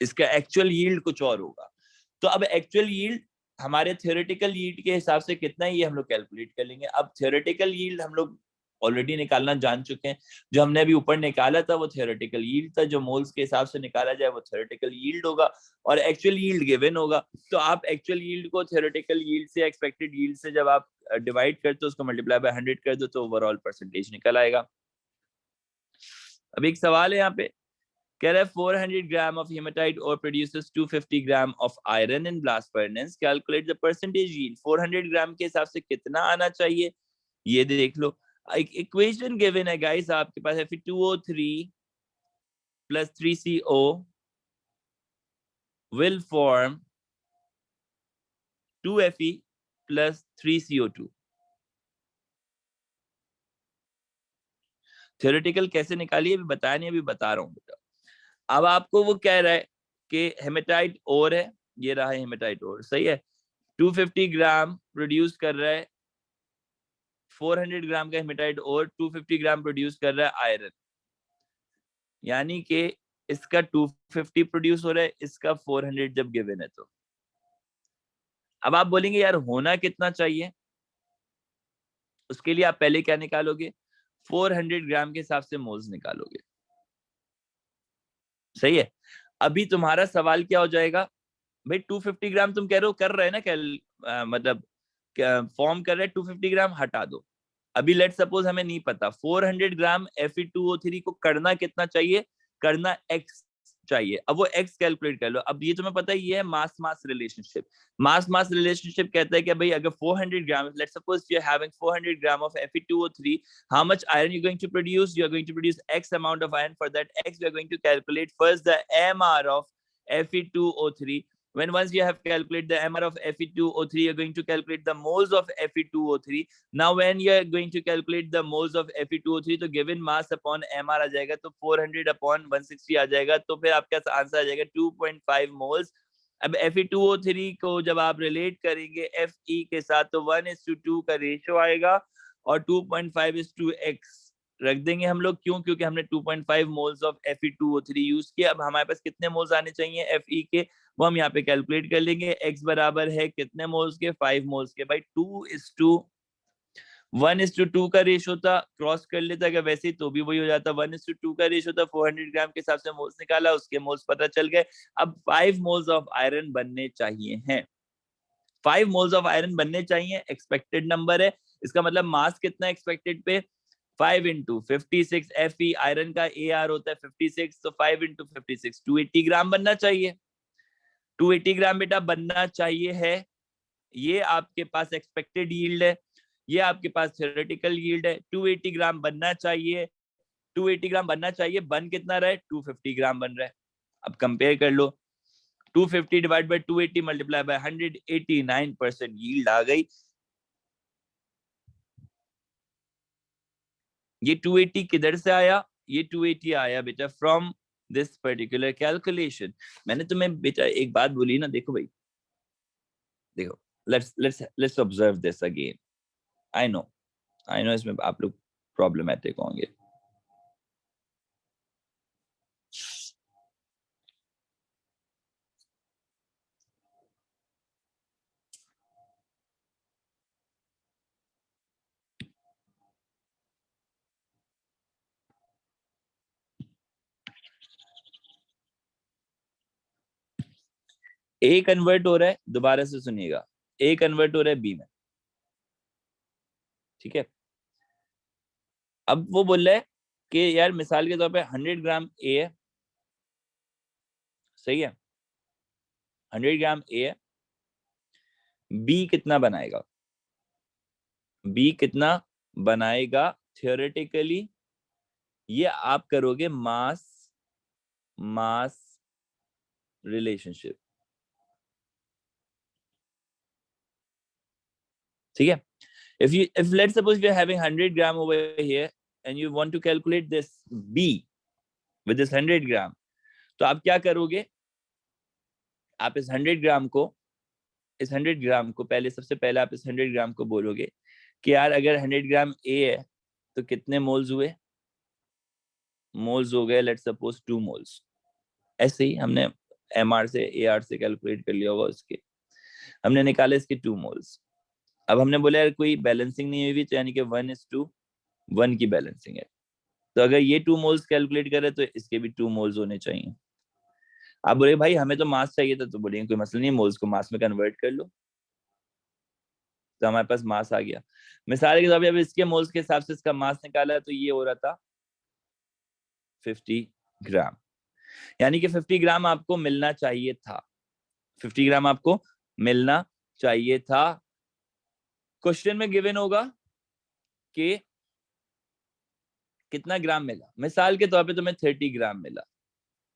इसका एक्चुअल यील्ड कुछ और होगा। तो अब एक्चुअल यील्ड हमारे थियोरेटिकल यील्ड के हिसाब से कितना है ये हम लोग कैलकुलेट कर लेंगे। अब थियोरेटिकल यील्ड हम लोग ऑलरेडी निकालना जान चुके हैं, जो हमने अभी ऊपर निकाला था वो थियोरेटिकल यील्ड था, जो मोल्स के हिसाब से निकाला जाए वो थियोरेटिकल यील्ड होगा और एक्चुअल यील्ड गिवन होगा। तो आप एक्चुअल यील्ड को थियोरेटिकल यील्ड से एक्सपेक्टेड यील्ड से जब आप डिवाइड करते हो, उसको मल्टीप्लाई बाय 100 कर दो, तो ओवरऑल परसेंटेज निकल आएगा। अब एक सवाल है यहाँ पे, कह रहा है 400 ग्राम ऑफ हेमाटाइट और produces 250 gram of iron in blast furnace, calculate the percentage yield. 400 ग्राम के हिसाब से कितना आना चाहिए ये देख लो। एक इक्वेशन गिवन है गाइस आपके पास, Fe2O3 plus 3CO will form 2Fe plus 3CO2। Theoretical कैसे निकालिए अभी बताया नहीं, अभी बता रहा हूँ बेटा। अब आपको वो कह रहा है कि हेमेटाइट ओर है, ये रहा है हेमेटाइट ओर, सही है, 250 ग्राम प्रोड्यूस कर रहा है, 400 ग्राम का हेमेटाइट और 250 ग्राम प्रोड्यूस कर रहा है आयरन, यानी कि इसका 250 प्रोड्यूस हो रहा है, इसका 400 जब गिवन है। तो अब आप बोलेंगे यार होना कितना चाहिए, उसके लिए आप पहले क्या निकालोगे, 400 ग्राम के हिसाब से मोल्स निकालोगे, सही है। अभी तुम्हारा सवाल क्या हो जाएगा, भाई 250 ग्राम तुम कह रहे हो कर रहे हैं ना, मतलब फॉर्म कर रहे हैं, 250 ग्राम हटा दो। अभी लेट सपोज हमें नहीं पता 400 ग्राम Fe2O3 को करना कितना चाहिए, करना x चाहिए। अब वो x कैलकुलेट कर लो। अब ये तुम्हें पता ही ये है मास मास रिलेशनशिप। मास मास रिलेशनशिप कहता है कि भाई अगर 400 gram, let suppose you are having 400 gram of Fe2O3, how much iron you going to produce, you are going to produce x amount of iron. For that x we are going to calculate first the MR of Fe2O3. When once you have calculated the MR of Fe2O3, you're going to calculate the moles of Fe2O3. Now when you are going to calculate the moles of Fe2O3, तो given mass upon MR आ जाएगा, तो 400 upon 160 आ जाएगा, तो फिर आपका answer आ जाएगा 2.5 moles. अब Fe2O3 को जब आप रिलेट करेंगे Fe के साथ, तो 1:2 का रेशियो आएगा और 2.5:x रख देंगे हम लोग। क्यों? क्योंकि हमने 2.5 मोल्स ऑफ Fe2O3 यूज किया। अब हमारे पास कितने मोल्स आने चाहिए Fe के, वो हम यहाँ पे कैलकुलेट कर लेंगे। x बराबर है कितने मोल्स के, 5 मोल्स के। भाई 1:2 का रेशियो था, क्रॉस कर लेता अगर वैसे ही तो भी वही हो जाता। 1:2 का रेशियो था, 400 ग्राम के हिसाब से मोल्स निकाला, उसके मोल्स पता चल गए। अब 5 मोल्स ऑफ आयरन बनने चाहिए हैं, 5 मोल्स ऑफ आयरन बनने चाहिए, एक्सपेक्टेड नंबर है। इसका मतलब मास कितना एक्सपेक्टेड पे, 5 into 56 Fe, आयरन का AR होता है 56, तो 5 into 56 280 ग्राम बनना चाहिए। 280 ग्राम बेटा बनना चाहिए है, ये आपके पास एक्सपेक्टेड यील्ड है, ये आपके पास थ्योरेटिकल यील्ड है। 280 ग्राम बनना चाहिए, 280 ग्राम बनना चाहिए, बन कितना रहा है, 250 ग्राम बन रहा है। अब कंपेयर कर लो, 250 divide by 280 multiply by 100, 89% yield आ गई। ये 280 किधर से आया, ये 280 आया बेटा फ्रॉम दिस पर्टिकुलर कैलकुलेशन। मैंने तुम्हें बेटा एक बात बोली ना, देखो भाई, देखो, let's observe this again. I know इसमें आप लोग प्रॉब्लमेटिक होंगे। ए कन्वर्ट हो रहा है, दोबारा से सुनिएगा, ए कन्वर्ट हो रहा है बी में, ठीक है। अब वो बोल रहा है कि यार मिसाल के तौर पे 100 ग्राम ए है, सही है, 100 ग्राम ए है, बी कितना बनाएगा, बी कितना बनाएगा थियोरेटिकली, ये आप करोगे मास मास रिलेशनशिप, ठीक है। if let's suppose we are having 100 gram over here and you want to calculate this B with this 100 gram, तो आप क्या करोगे, आप इस 100 ग्राम को पहले, सबसे पहले आप इस 100 ग्राम को बोलोगे कि यार अगर 100 ग्राम ए है तो कितने मोल्स हुए, मोल्स हो गए लेट्स सपोज 2 मोल्स। ऐसे ही हमने एमआर से एआर से कैलकुलेट कर लिया होगा उसके, हमने निकाले इसके 2 मोल्स। अब हमने बोला यार कोई बैलेंसिंग नहीं हुई, तो यानी कि 1:1 की बैलेंसिंग है। तो अगर ये 2 मोल्स कैलकुलेट करे तो इसके भी 2 मोल्स होने चाहिए। आप बोले भाई हमें तो मास चाहिए था, तो बोलेंगे कोई मसला नहीं, मोल्स को मास में कन्वर्ट कर लो, तो हमारे पास मास आ गया। मिसाल के तौर पे अब इसके मोल्स के हिसाब से इसका मास निकाला तो ये हो रहा था 50 ग्राम, यानी कि 50 ग्राम आपको मिलना चाहिए था, 50 ग्राम आपको मिलना चाहिए था। क्वेश्चन में गिवन होगा कि कितना ग्राम मिला, मिसाल के तौर पे तुम्हें 30 ग्राम मिला,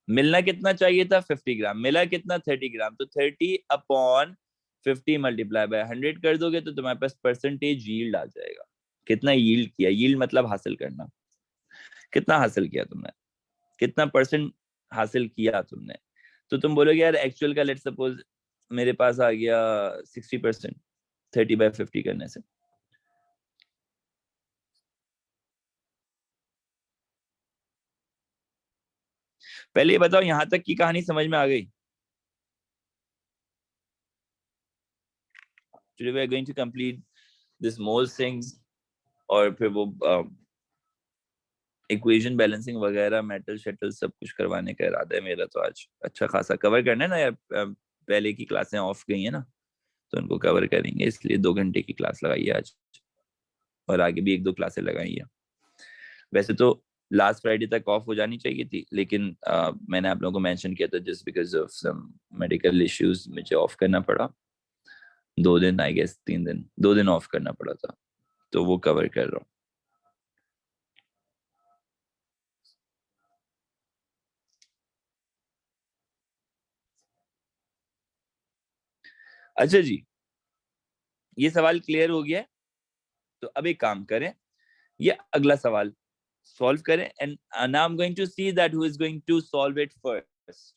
मिलना कितना चाहिए था 50 ग्राम, मिला कितना 30 ग्राम, तो 30/50 मल्टीप्लाई बाय 100 कर दोगे तो तुम्हारे पास परसेंटेज यील्ड आ जाएगा। कितना यील्ड किया, यील्ड मतलब हासिल करना, कितना हासिल किया तुमने, कितना परसेंट हासिल किया तुमने। तो तुम बोलोगे यार एक्चुअल का लेट सपोज मेरे पास आ गया 60%, 30/50 करने से। पहले ये बताओ यहां तक की कहानी समझ में आ गई? Today we are going to complete this most things, और फिर वो इक्वेशन बैलेंसिंग वगैरह मेटल शेटल सब कुछ करवाने का इरादा है मेरा। तो आज अच्छा खासा कवर करना है ना यार, पहले की क्लासें ऑफ गई है ना, तो उनको कवर करेंगे, इसलिए 2 घंटे की क्लास लगाई है आज, और आगे भी 1-2 क्लासें लगाई है। वैसे तो लास्ट फ्राइडे तक ऑफ हो जानी चाहिए थी, लेकिन मैंने आप लोगों को मेंशन किया था just because of some medical issues मुझे ऑफ करना पड़ा, 2 दिन, आई गेस 3 दिन, 2 दिन ऑफ करना पड़ा था, तो वो कवर कर रहा हूँ। अच्छा जी, ये सवाल क्लियर हो गया है? तो अब एक काम करें, ये अगला सवाल सॉल्व करें, and now I am going to see that who is going to solve it first.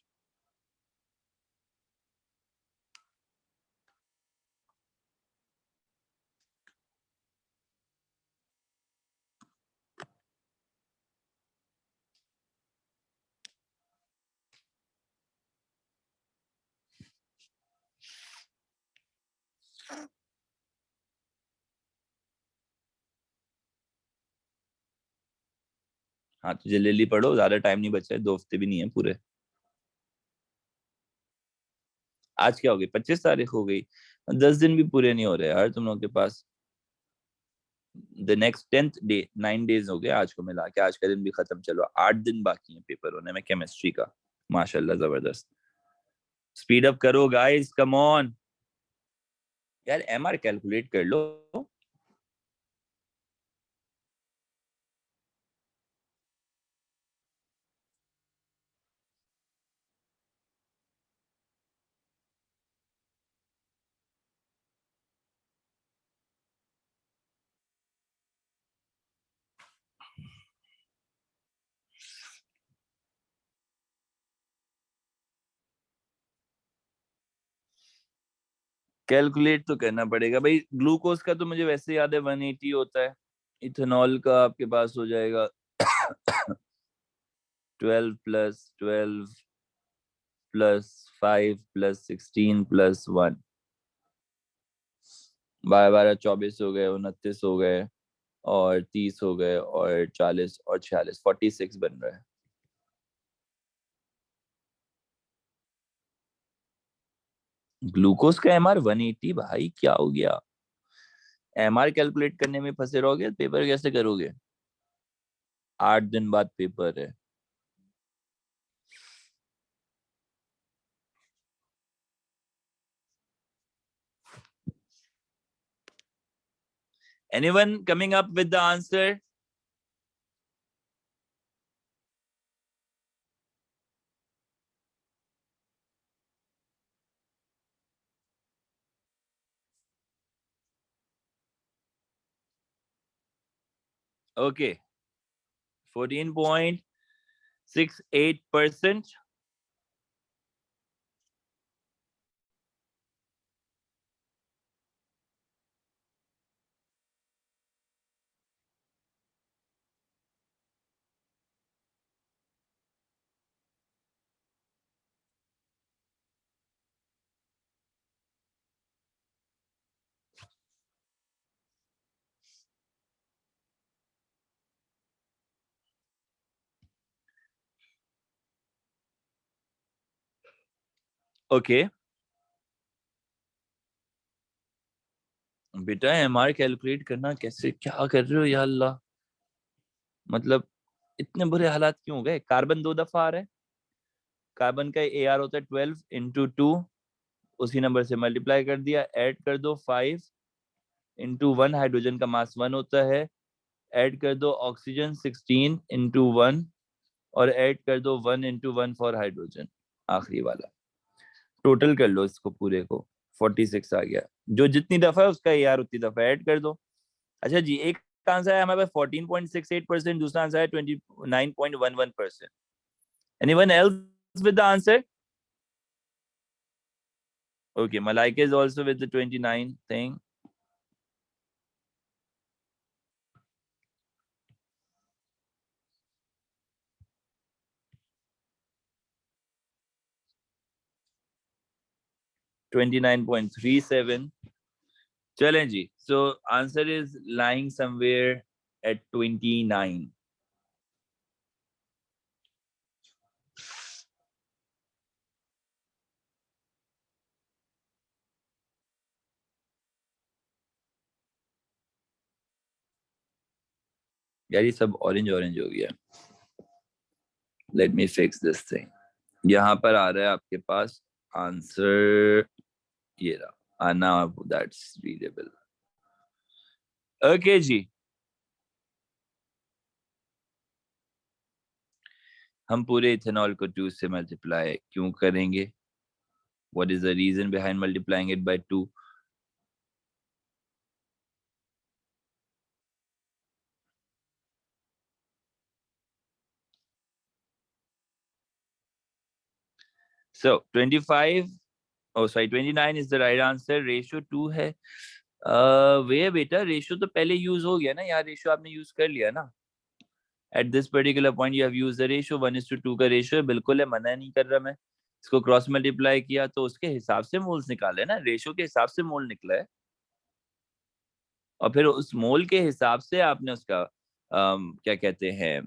हाँ तो जल्दी पढ़ो, ज्यादा टाइम नहीं बचा है, 2 हफ्ते भी नहीं है पूरे। आज क्या हो गई, 25 तारीख हो गई, 10 दिन भी पूरे नहीं हो रहे यार तुम लोग के पास। The next 10th day, 9 days हो गए आज को मिला के, आज का दिन भी खत्म, चलो 8 दिन बाकी है पेपर होने में केमिस्ट्री का। माशाल्लाह जबरदस्त, स्पीड अप करो गाइस, कम ऑन। यार एमआर कैलकुलेट कर लो। कैलकुलेट तो करना पड़ेगा भाई, ग्लूकोज का तो मुझे वैसे याद है 180 होता है, इथेनॉल का आपके पास हो जाएगा 12+12+5+16+1, 12 12 24 हो गए, 29 हो गए, और 30 हो गए, और 40 और 46, 46 बन रहा है। ग्लूकोज का एमआर 180, भाई क्या हो गया, एमआर कैलकुलेट करने में फंसे रहोगे, पेपर कैसे करोगे? 8 दिन बाद पेपर है। Anyone coming up with the answer? Okay, 14.68%. Okay बेटा, एमआर कैलकुलेट करना कैसे, क्या कर रहे हो या अल्लाह, मतलब इतने बुरे हालात क्यों हो गए? कार्बन 2 दफा आ रहा है, कार्बन का ए आर होता है 12 × 2, उसी नंबर से मल्टीप्लाई कर दिया, ऐड कर दो 5 × 1, हाइड्रोजन का मास 1 होता है, ऐड कर दो ऑक्सीजन 16 × 1, और ऐड कर दो 1 × 1 फॉर हाइड्रोजन, आखिरी वाला। टोटल कर लो इसको पूरे को, 46 आ गया। जो जितनी दफा है उसका ए आर उतनी दफा ऐड कर दो। अच्छा जी, एक आंसर है हमारे पास 14.68%, दूसरा आंसर है 29.11%। Anyone else with the answer? Okay, Malaika is also with the 29 thing. $29.37. चलें जी, so answer is lying somewhere at 29. यार ये सब ऑरेंज ऑरेंज हो गया। Let me fix this thing. यहाँ पर आ रहा है आपके पास आंसर, ये रहा। Now that's readable. Okay जी, हम पूरे इथेनॉल को 2 से मल्टीप्लाई क्यों करेंगे? What is the reason behind multiplying it by 2? So 25, oh sorry, 29 is the right answer. Ratio 2 है। वे बेटा, रेशियो तो पहले यूज हो गया ना, यहाँ रेशियो आपने यूज कर लिया ना। At this particular point you have used the ratio, 1:2 का रेशियो है, बिल्कुल है, मना नहीं कर रहा मैं। इसको क्रॉस मल्टीप्लाई किया तो उसके हिसाब से मोल्स निकाले ना, रेशियो के हिसाब से मोल निकला है, और फिर उस मोल के हिसाब से आपने उसका क्या कहते हैं,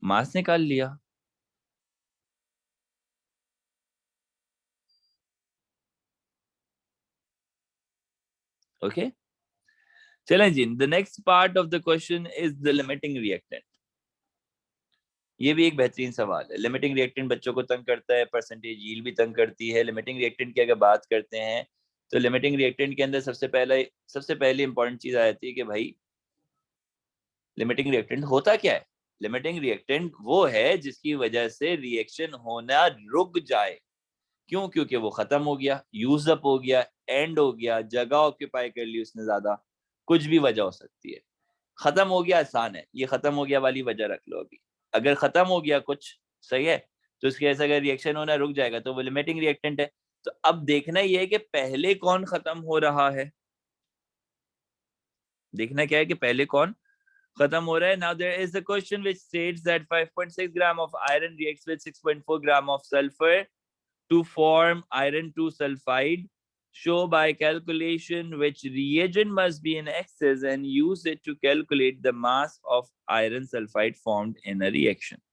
मास निकाल लिया। ओके चलें जी, the next part of the question is the limiting reactant. ये भी एक बेहतरीन सवाल है। लिमिटिंग रिएक्टेंट बच्चों को तंग करता है, परसेंटेज यील्ड भी तंग करती है। लिमिटिंग रिएक्टेंट की अगर बात करते हैं तो लिमिटिंग रिएक्टेंट के अंदर सबसे पहले इंपॉर्टेंट चीज आ जाती है कि भाई लिमिटिंग रिएक्टेंट होता क्या है। लिमिटिंग रिएक्टेंट वो है जिसकी वजह से रिएक्शन होना रुक जाए। क्यों? क्योंकि वो खत्म हो गया, यूज अप हो गया, एंड हो गया, जगह ऑक्यूपाई कर ली उसने ज्यादा, कुछ भी वजह हो सकती है। खत्म हो गया आसान है, ये खत्म हो गया वाली वजह रख लो अभी। अगर खत्म हो गया कुछ, सही है, तो इसके ऐसा अगर रिएक्शन होना रुक जाएगा तो वो लिमिटिंग रिएक्टेंट है। तो अब देखना ये है कि पहले कौन खत्म हो रहा है, देखना क्या है कि पहले कौन खत्म हो रहा है। Now there is a question which states that 5.6 gram of iron reacts with 6.4 gram of sulphur to form iron 2 sulfide. Show by calculation which reagent must be in excess and use it to calculate the mass of iron sulfide formed in a reaction.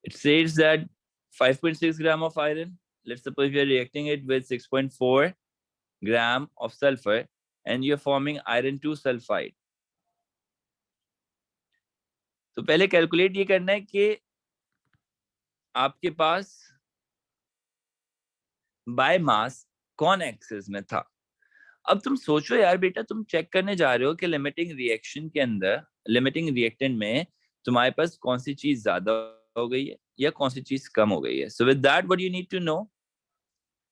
It says that 5.6 gram of iron, let's suppose we are reacting it with 6.4 gram of sulfur and you're forming iron 2 sulfide. तो पहले calculate ये करना है कि आपके पास by mass कौन access में था। अब तुम सोचो यार बेटा, तुम चेक करने जा रहे हो कि लिमिटिंग रिएक्शन के अंदर, लिमिटिंग रिएक्टेंट में तुम्हारे पास कौन सी चीज ज्यादा हो गई है या कौन सी चीज कम हो गई है। So with that what you need to know,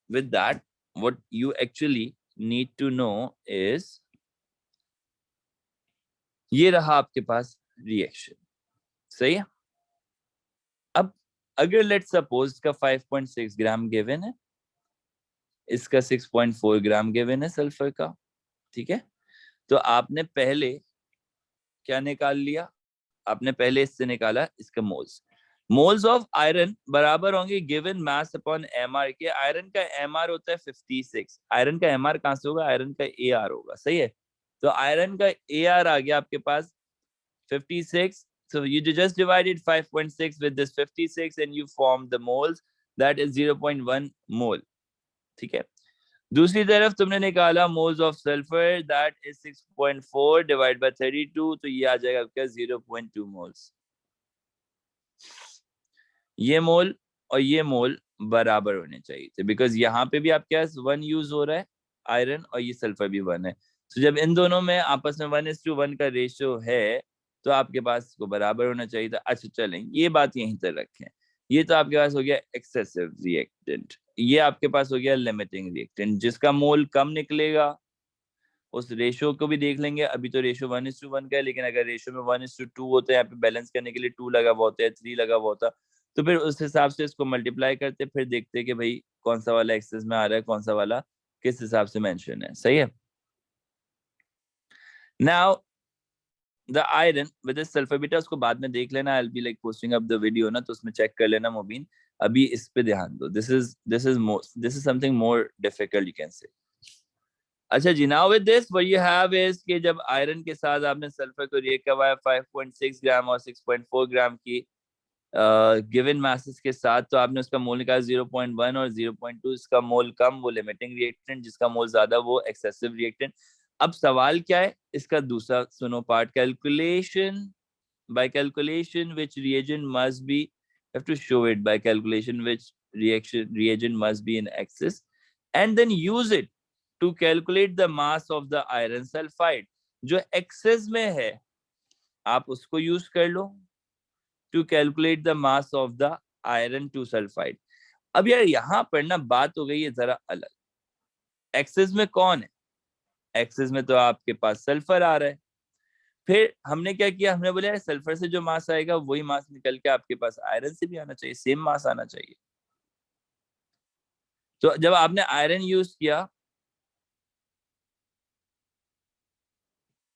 with that what you actually need to know is, ये रहा आपके पास रिएक्शन, सही है। अब अगर लेट सपोज का 5.6 ग्राम गिवन है, इसका 6.4 ग्राम गिवन है सल्फर का, ठीक है। तो आपने पहले क्या निकाल लिया आपने, पहले इससे निकाला इसका मोल्स। मोल्स ऑफ आयरन बराबर होंगे गिवन मास अपॉन एमआर के। आयरन का एमआर होता है 56, आयरन का एमआर कहां से होगा, आयरन का एआर होगा, सही है। तो आयरन का एआर आ गया आपके पास 56, so you just divided 5.6 with this 56 and you form the moles, that is 0.1 mole, ठीक है। दूसरी तरफ तुमने निकाला moles of sulphur, that is 6.4 divide by 32, तो ये आ जाएगा आपका 0.2 मोल्स। ये मोल और ये मोल बराबर होने चाहिए थे, बिकॉज यहाँ पे भी आपके पास 1 यूज हो रहा है आयरन और ये सल्फर भी 1 है। तो जब इन दोनों में आपस में 1:1 का रेशियो है तो आपके पास इसको बराबर होना चाहिए था। अच्छा चलें, ये बात यहीं तक रखें। ये तो आपके पास हो गया एक्सेसिव रिएक्टेंट, ये आपके पास हो गया लिमिटिंग रिएक्टेंट। जिसका मोल कम निकलेगा उस रेशियो को भी देख लेंगे। अभी तो रेशियो 1:1 का है, लेकिन अगर रेशियो में 1:2 होता है, यहाँ पे बैलेंस करने के लिए 2 लगा हुआ होता है, 3 लगा हुआ होता, तो फिर उस हिसाब से इसको मल्टीप्लाई करते, फिर देखते कि भाई कौन सा वाला एक्सेस में आ रहा है, कौन सा वाला किस हिसाब से मेंशन है, सही है। Now the iron with sulphur, बेटा उसको बाद में देख लेना, I will be like posting up the video ना, तो उसमें चेक कर लेना मुबीन। अभी इस पे ध्यान दो, this is something more difficult you can say. अच्छा जी, now with this what you have is कि जब आयरन के साथ आपने सल्फर को रिएक्ट करवाया 5.6 ग्राम और 6.4 ग्राम की गिवन मासेस के साथ, तो आपने उसका मोल निकाला 0.1 और 0.2। इसका मोल कम वो लिमिटिंग रिएक्टेंट, जिसका मोल ज्यादा वो एक्सेसिव रिएक्टेंट। अब सवाल क्या है इसका दूसरा सुनो part, calculation by calculation which reagent must be, have to show it by calculation which reagent must be in excess and then use it to calculate the mass of the iron sulfide। जो excess में है आप उसको use कर लो to calculate the mass of the iron 2 sulfide। अब यार यहाँ पर ना बात हो गई है जरा अलग। एक्सेस में कौन है, एक्सेस में तो आपके पास सल्फर आ रहा है। फिर हमने क्या किया, हमने बोला सल्फर से जो मास आएगा वही मास निकल के आपके पास आयरन से भी आना चाहिए, सेम मास आना चाहिए। तो जब आपने आयरन यूज किया,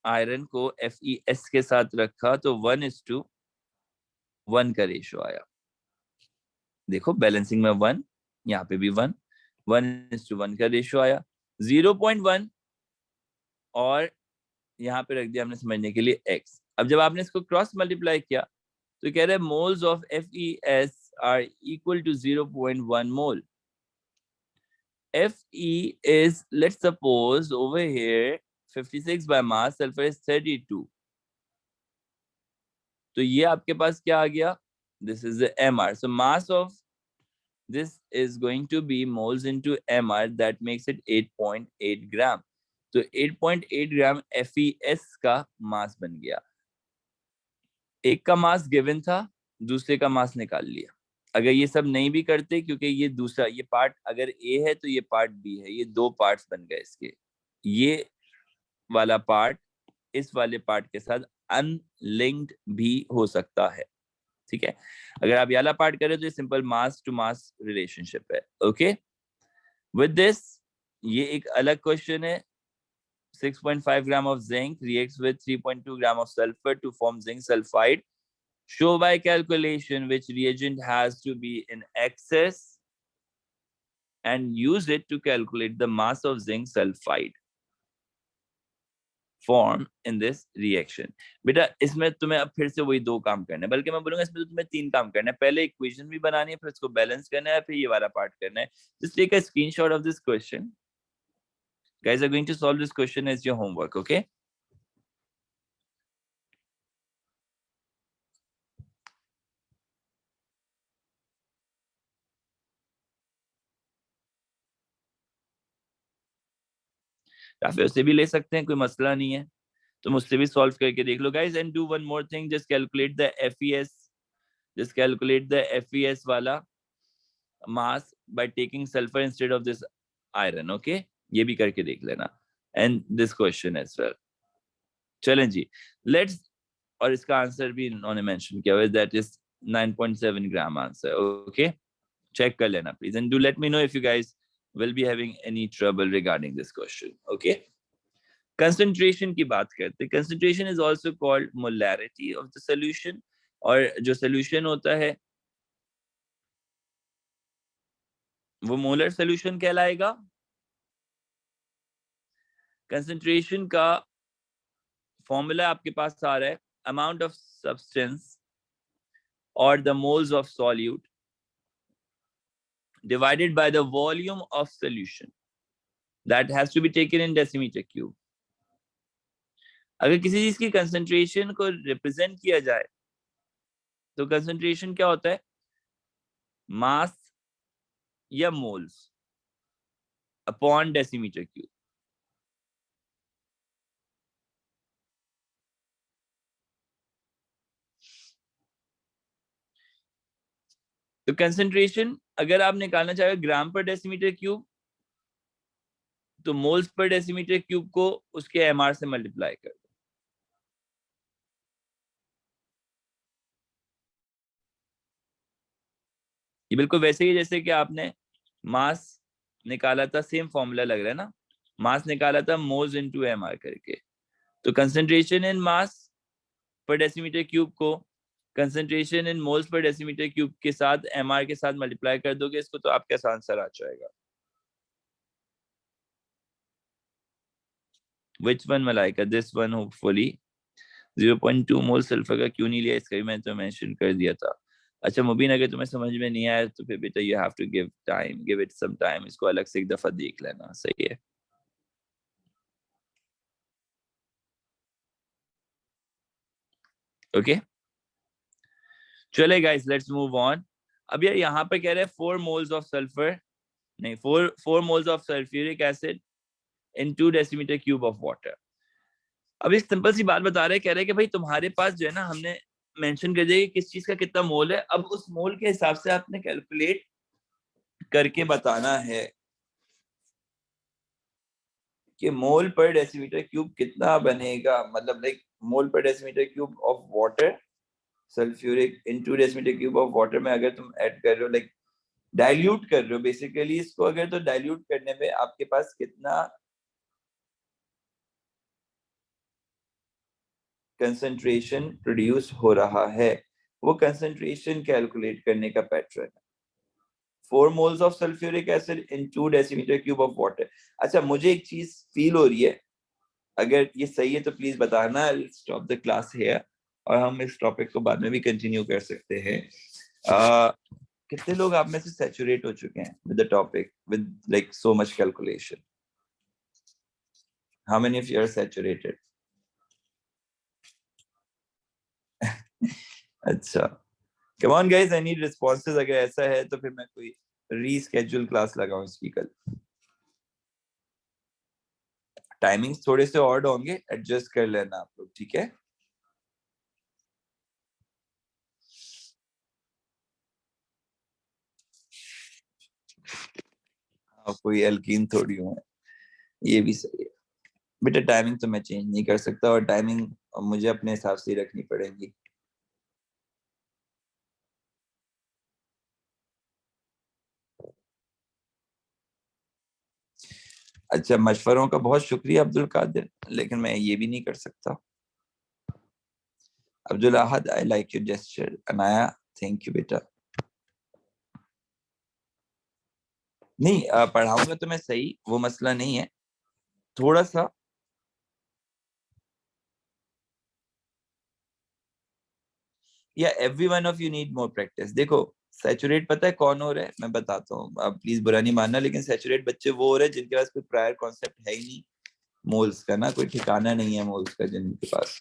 आयरन को FeS के साथ रखा, तो 1:1 का रेशियो आया। देखो बैलेंसिंग में 1, यहाँ पे भी 1, 1:1 का रेशियो आया। 0.1 और यहाँ पे रख दिया हमने समझने के लिए x। अब जब आपने इसको क्रॉस मल्टीप्लाई किया तो कह रहे हैं moles of FeS are equal to 0.1 mole. Fe is, let's suppose over here 56 by mass, sulfur is 32, तो ये आपके पास क्या आ गया, this is the MR, so mass of this is going to be moles into MR, that makes it 8.8 ग्राम। तो 8.8 ग्राम FeS का मास बन गया। एक का मास गिवन था, दूसरे का मास निकाल लिया। अगर ये सब नहीं भी करते, क्योंकि ये दूसरा, ये पार्ट अगर ए है तो ये पार्ट बी है, ये 2 पार्ट्स बन गए इसके। ये वाला पार्ट इस वाले पार्ट के साथ अनलिंक्ड भी हो सकता है, ठीक है। अगर आप ये वाला पार्ट करें तो ये simple mass to mass relationship है, ओके। विद दिस ये एक अलग क्वेश्चन है। 6.5 gram of zinc reacts with 3.2 gram of sulfur to form zinc sulfide. Show by calculation which reagent has to be in excess and use it to calculate the mass of zinc sulfide formed in this reaction। बेटा इसमें तुम्हें अब फिर से वही 2 काम करना है, बल्कि मैं बोलूंगा इसमें तो तुम्हें 3 काम करना है। पहले इक्वेशन भी बनानी है, फिर इसको बैलेंस करना है, फिर ये वाला पार्ट करना है। Just take a screenshot of this question. Guys are going to solve this question as your homework, okay? या फिर उससे भी ले सकते हैं, कोई मसला नहीं है, तो मुझसे भी सॉल्व करके देख लो guys. And do one more thing, just calculate the FeS, just calculate the FeS वाला mass by taking sulphur instead of this iron, okay. ये भी करके देख लेना, and this question as well. चलें जी, लेट्स, और इसका आंसर भी इन्होंने मेंशन किया हुआ है, that is 9.7 gram answer, okay. Check कर लेना please, and do let me know if you guys will be having any trouble regarding this question, okay? Concentration की बात करते हैं। Concentration is also called molarity of the solution, और जो solution होता है वो मोलर सॉल्यूशन कहलाएगा। कंसंट्रेशन का फॉर्मूला आपके पास आ रहा है, अमाउंट ऑफ सब्सटेंस और the moles of solute divided by the volume of solution that has to be taken in decimeter cube। अगर किसी चीज की कंसंट्रेशन को रिप्रेजेंट किया जाए तो कंसंट्रेशन क्या होता है, मास या मोल्स अपॉन डेसीमीटर क्यूब। तो कंसंट्रेशन अगर आप निकालना चाहे ग्राम पर डेसीमीटर क्यूब, तो मोल्स पर डेसीमीटर क्यूब को उसके एमआर से मल्टीप्लाई कर दो। ये बिल्कुल वैसे ही जैसे कि आपने मास निकाला था, सेम फॉर्मूला लग रहा है ना, मास निकाला था मोल्स इनटू एमआर करके। तो कंसंट्रेशन इन मास पर डेसीमीटर क्यूब को concentration in moles per decimetre cube के साथ एमआर के साथ मल्टीप्लाई कर दोगे इसको, तो आपका आंसर आ जाएगा। Which one Malaika? This one hopefully। 0.2 mole sulphur का क्यों नहीं लिया, इसका भी मैंने तो मेंशन कर दिया था। अच्छा मुबीन, अगर तुम्हें समझ में नहीं आया तो फिर बेटा you have to give time, give it some time, इसको अलग से एक दफा देख लेना, सही है। ओके चले गाइस, लेट्स मूव ऑन। अब यार यहाँ पे कह रहे हैं 4 मोल्स ऑफ सल्फर, नहीं 4 moles of sulphuric acid in 2 decimetre cube of water. अब एक सिंपल सी बात बता रहे हैं, कह रहे हैं कि भाई तुम्हारे पास जो है ना, हमने मेंशन कर दिया कि किस चीज का कितना मोल है। अब उस मोल के हिसाब से आपने कैलकुलेट करके बताना है कि मोल पर डेसीमीटर क्यूब कितना बनेगा, मतलब like mole per decimetre cube of water sulphuric into decimetre cube of water में अगर तुम ऐड कर रहे हो, लाइक डाइल्यूट कर रहे हो बेसिकली इसको, अगर तो डाइल्यूट करने में आपके पास कितना कंसंट्रेशन प्रोड्यूस हो रहा है, वो कंसंट्रेशन कैलकुलेट करने का पैटर्न है। 4 moles of sulphuric acid in 2 decimetre cube of water. अच्छा मुझे एक चीज फील हो रही है, अगर ये सही है तो प्लीज बताना, I will stop the class here और हम इस टॉपिक को बाद में भी कंटिन्यू कर सकते हैं। कितने लोग आप में से सैचुरेट हो चुके हैं with the topic, with like so much calculation? How many of you are saturated? अच्छा come on guys, I need responses. अगर ऐसा है तो फिर मैं कोई रीस्केड्यूल क्लास लगाऊं इसकी कल। टाइमिंग्स थोड़े से ऑड होंगे, एडजस्ट कर लेना आप लोग, ठीक है? कोई एल्कीन थोड़ी हूँ, ये भी सही है बेटा। टाइमिंग तो मैं चेंज नहीं कर सकता, और टाइमिंग मुझे अपने हिसाब से रखनी पड़ेगी। अच्छा मशवरों का बहुत शुक्रिया अब्दुल कादिर, लेकिन मैं ये भी नहीं कर सकता। Abdul Ahad, I like your gesture. Anaya, thank you बेटा। नहीं पढ़ाऊंगा तो मैं सही, वो मसला नहीं है, थोड़ा सा या every one of you need more practice. देखो सैचुरेट पता है कौन हो रहा है, मैं बताता हूँ, आप प्लीज बुरा नहीं मानना, लेकिन सैचुरेट बच्चे वो हो रहे हैं जिनके पास कोई प्रायर कॉन्सेप्ट है ही नहीं मोल्स का, ना कोई ठिकाना नहीं है मोल्स का जिनके पास,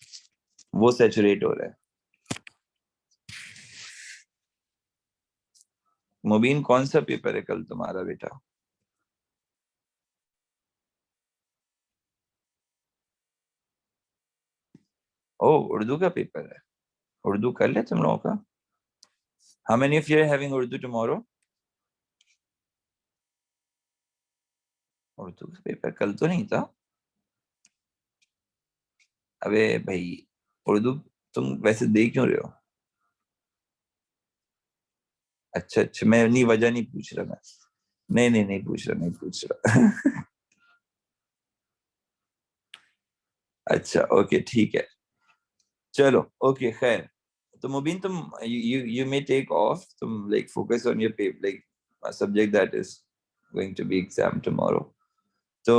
वो सैचुरेट हो रहा है। मुबीन कौन सा पेपर है कल तुम्हारा बेटा? ओ उर्दू का पेपर है, उर्दू कर ले तुम लोगों का। How many of you are having Urdu tomorrow? Urdu का पेपर कल तो नहीं था? अबे भाई उर्दू तुम वैसे देख क्यों रहे हो? अच्छा अच्छा, मैं नहीं वजह नहीं पूछ रहा मैं, नहीं नहीं नहीं पूछ रहा, नहीं पूछ रहा। अच्छा ओके ठीक है, चलो ओके खैर। तो मुबीन तुम you may take off, तुम like focus on your paper, like a subject that is going to be exam tomorrow. So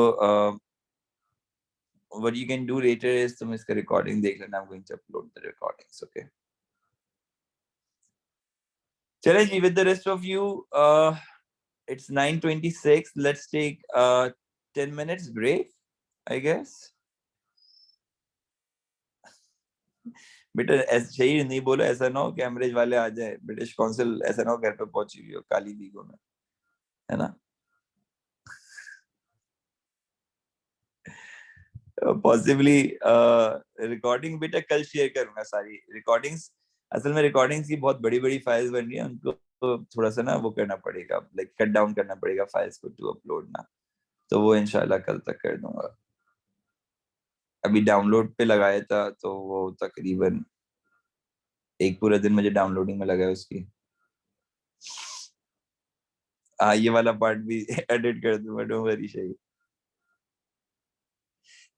what you can do later is तुम इसका recording देख लेना, I'm going to upload the recordings, okay? चले जी, with the rest of you, it's 9:26. Let's take 10 minutes break, I guess. बेटा ऐसे सही नहीं बोलो, ऐसा ना हो कैमरेज वाले आ जाए, ब्रिटिश काउंसिल ऐसा ना हो घर पे पहुंची हुई हो काली दीगों में, है ना? पॉसिबली रिकॉर्डिंग बेटा कल शेयर करूंगा सारी रिकॉर्डिंग्स। असल में रिकॉर्डिंग्स की बहुत बड़ी बड़ी फाइल्स बन रही है, उनको तो थोड़ा सा ना वो करना पड़ेगा, लाइक कट डाउन करना पड़ेगा फाइल्स को टू अपलोड ना, तो वो इंशाल्लाह कल तक कर दूंगा। अभी डाउनलोड पे लगाया था तो वो तकरीबन एक पूरा दिन मुझे डाउनलोडिंग में लगा है उसकी। हाँ ये वाला पार्ट भी एडिट कर दूंगा, डोंट वरी शेख।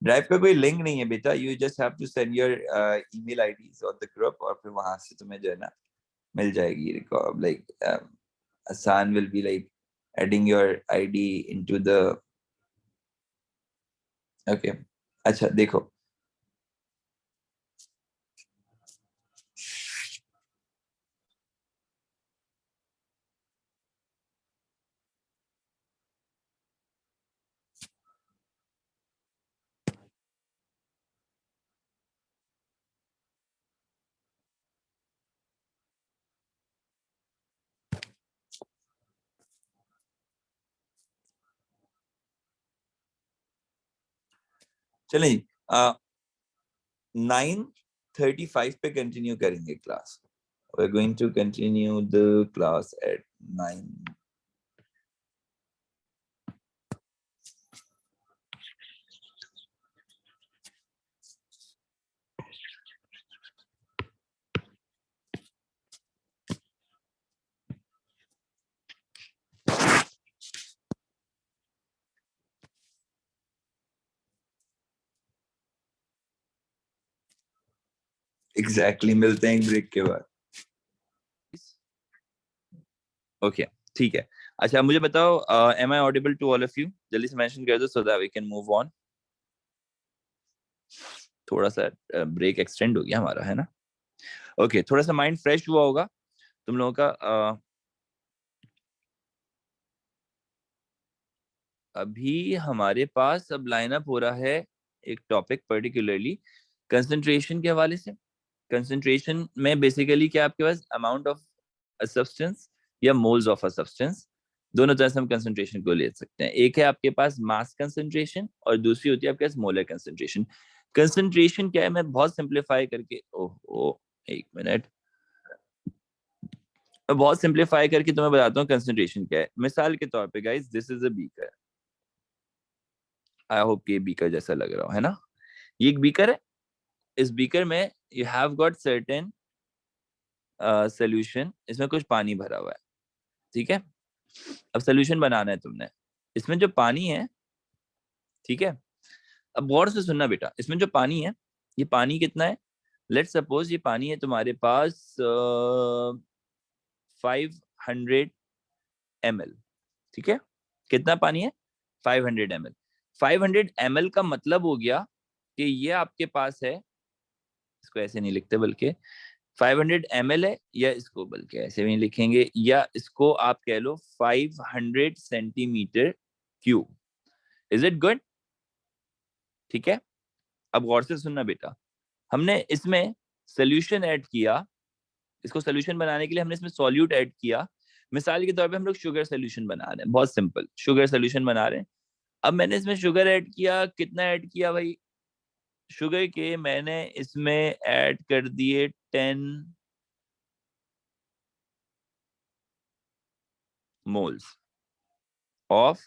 ड्राइव का कोई लिंक नहीं है बेटा, you just have to send your email IDs on the group, और फिर वहां से तुम्हें जो है ना मिल जाएगी record, like Hassan will be like adding your ID into the, okay? अच्छा देखो, चलिए 9:35 पे कंटिन्यू करेंगे class. We're going to continue the class at 9. Exactly मिलते हैं एक ब्रेक के बाद। ओके ठीक है। अच्छा मुझे बताओ, am I audible to all of you? जल्दी से मेंशन कर दो so that we can move on. थोड़ा सा ब्रेक एक्सटेंड हो गया हमारा, है ना? ओके थोड़ा सा माइंड फ्रेश हुआ होगा तुम लोगों का। अभी हमारे पास अब लाइनअप हो रहा है एक टॉपिक पर्टिकुलरली कंसंट्रेशन के हवाले से। कंसंट्रेशन में बेसिकली क्या आपके पास अमाउंट ऑफ अ सब्सटेंस या मोल्स ऑफ अ सब्सटेंस, दोनों तरह से हम कंसंट्रेशन को ले सकते हैं। एक है आपके पास मास कंसंट्रेशन और दूसरी होती है आपके पास मोलर कंसंट्रेशन। कंसंट्रेशन क्या है, मैं बहुत सिंप्लीफाई करके, ओह ओ एक मिनट, मैं बहुत सिंप्लीफाई करके तुम्हें बताता हूँ कंसंट्रेशन क्या है। मिसाल के तौर पे guys, this is a beaker, I hope ये बीकर जैसा लग रहा हो, है ना? ये एक बीकर है, इस बीकर में you have got certain solution, इसमें कुछ पानी भरा हुआ है, ठीक है? अब सोल्यूशन बनाना है तुमने, इसमें जो पानी है, ठीक है? अब गौर से सुनना बेटा, इसमें जो पानी है, ये पानी कितना है? लेट्स सपोज ये पानी है तुम्हारे पास 500 ml, ठीक है? कितना पानी है? 500 ml। 500 ml का मतलब हो गया कि ये आपके पास है, इसको ऐसे नहीं लिखते बल्कि 500 ml है, या इसको बल्कि ऐसे भी लिखेंगे, या इसको आप कह लो 500 centimetre cube. Is it good? ठीक है। अब गौर से सुनना बेटा, हमने इसमें सोल्यूशन ऐड किया, इसको सोल्यूशन बनाने के लिए हमने इसमें सॉल्यूट ऐड किया। मिसाल के तौर पे हम लोग शुगर सोल्यूशन बना रहे हैं, बहुत सिंपल शुगर सोल्यूशन बना रहे हैं। अब मैंने इसमें शुगर ऐड किया, कितना ऐड किया भाई? शुगर के मैंने इसमें ऐड कर दिए 10 मोल्स ऑफ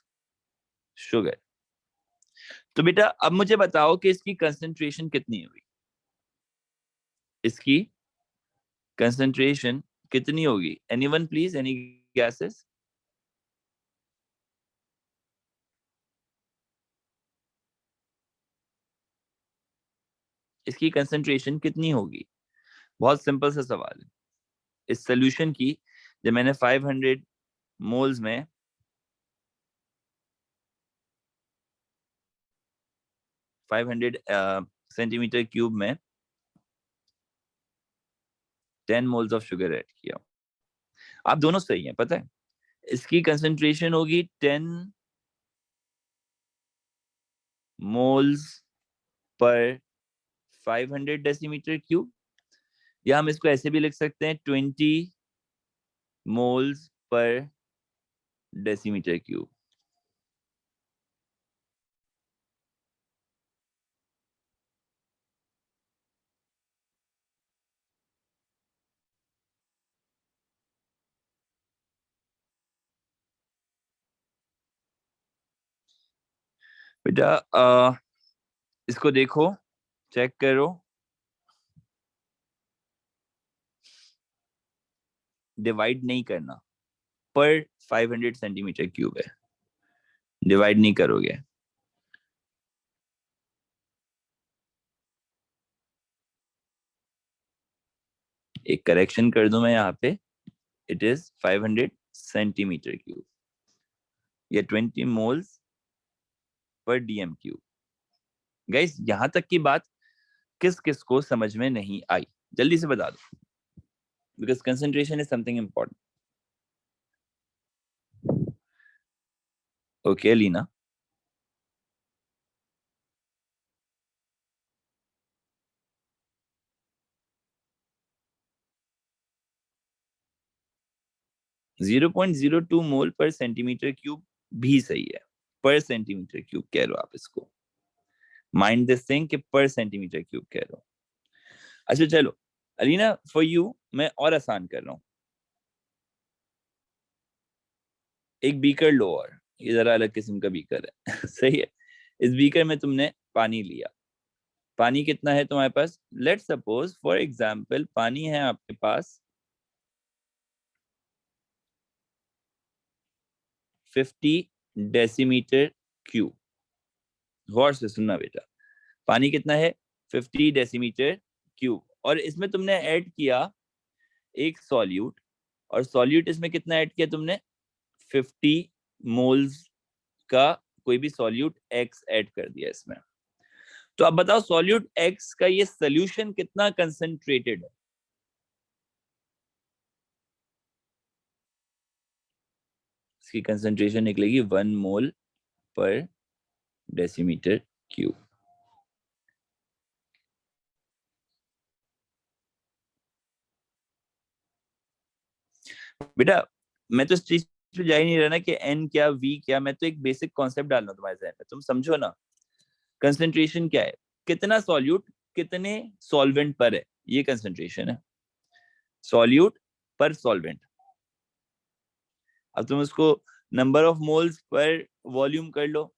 शुगर। तो बेटा अब मुझे बताओ कि इसकी कंसंट्रेशन कितनी हुई? इसकी कंसंट्रेशन कितनी होगी? Anyone please, any gases? इसकी कंसंट्रेशन कितनी होगी? बहुत सिंपल सा सवाल है। इस सोल्यूशन की जब मैंने 500 मोल्स में 500 सेंटीमीटर क्यूब में 10 मोल्स ऑफ शुगर ऐड किया। आप दोनों सही हैं, पता है इसकी कंसंट्रेशन होगी 10 मोल्स पर 500 डेसीमीटर क्यूब, या हम इसको ऐसे भी लिख सकते हैं 20 मोल्स पर डेसीमीटर क्यूब। बेटा इसको देखो, चेक करो, डिवाइड नहीं करना, पर 500 सेंटीमीटर क्यूब है, डिवाइड नहीं करोगे। एक करेक्शन कर दूं मैं यहाँ पे, इट इज 500 सेंटीमीटर क्यूब या 20 moles per dm cube. Guys यहां तक की बात किस किस को समझ में नहीं आई, जल्दी से बता दो, because concentration is something important. Okay Leena, 0.02 mole per centimetre cube भी सही है, पर सेंटीमीटर क्यूब कह लो आप इसको, माइंड दिस थिंग कि पर सेंटीमीटर क्यूब कह लो। अच्छा चलो अलीना, फॉर यू मैं और आसान कर रहा हूँ, एक बीकर लो, और ये जरा अलग किस्म का बीकर है सही है। इस बीकर में तुमने पानी लिया, पानी कितना है तुम्हारे पास? लेट्स सपोज फॉर एग्जांपल पानी है आपके पास 50 डेसीमीटर क्यूब। गौर से सुनना बेटा, पानी कितना है? 50 डेसीमीटर क्यूब, और इसमें तुमने ऐड किया एक सॉल्यूट, और सॉल्यूट इसमें कितना ऐड किया तुमने? 50 मोल्स का कोई भी सॉल्यूट एक्स ऐड कर दिया इसमें। तो अब बताओ सॉल्यूट एक्स का ये सोल्यूशन कितना कंसंट्रेटेड है? इसकी कंसंट्रेशन निकलेगी 1 मोल पर डेसीमीटर क्यूब। बेटा मैं तो इस चीज पे जा ही नहीं रहा ना कि एन क्या वी क्या, मैं तो एक बेसिक कॉन्सेप्ट डाल रहा हूँ तुम्हारे जहन में, तुम समझो ना। कंसंट्रेशन क्या है? कितना सॉल्यूट कितने सॉल्वेंट पर है, ये कंसंट्रेशन है, सॉल्यूट पर सॉल्वेंट। अब तुम उसको number of moles per volume कर लो,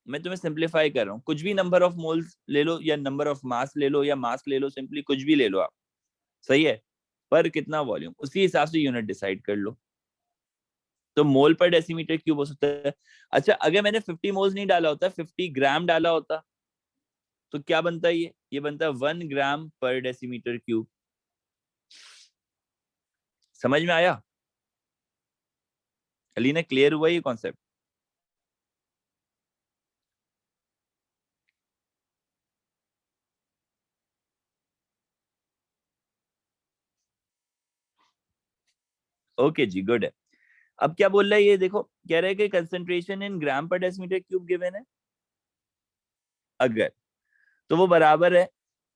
मैं तुम्हें सिंप्लीफाई कर रहा हूँ, कुछ भी नंबर ऑफ मोल्स ले लो या नंबर ऑफ मास ले लो या मास ले लो, सिंपली कुछ भी ले लो आप, सही है, पर कितना वॉल्यूम, उसी हिसाब से यूनिट डिसाइड कर लो। तो मोल पर डेसीमीटर क्यूब हो सकता है। अच्छा अगर मैंने 50 मोल्स नहीं डाला होता, 50 ग्राम डाला होता, तो क्या बनता है? ये बनता है 1 ग्राम पर डेसीमीटर क्यूब। समझ में आया अलीना? क्लियर हुआ ये कॉन्सेप्ट? ओके जी, गुड है। अब क्या बोल रहा है ये देखो, कह रहा है कि कंसंट्रेशन इन ग्राम पर डेसीमीटर क्यूब गिवन है, अगर तो वो बराबर है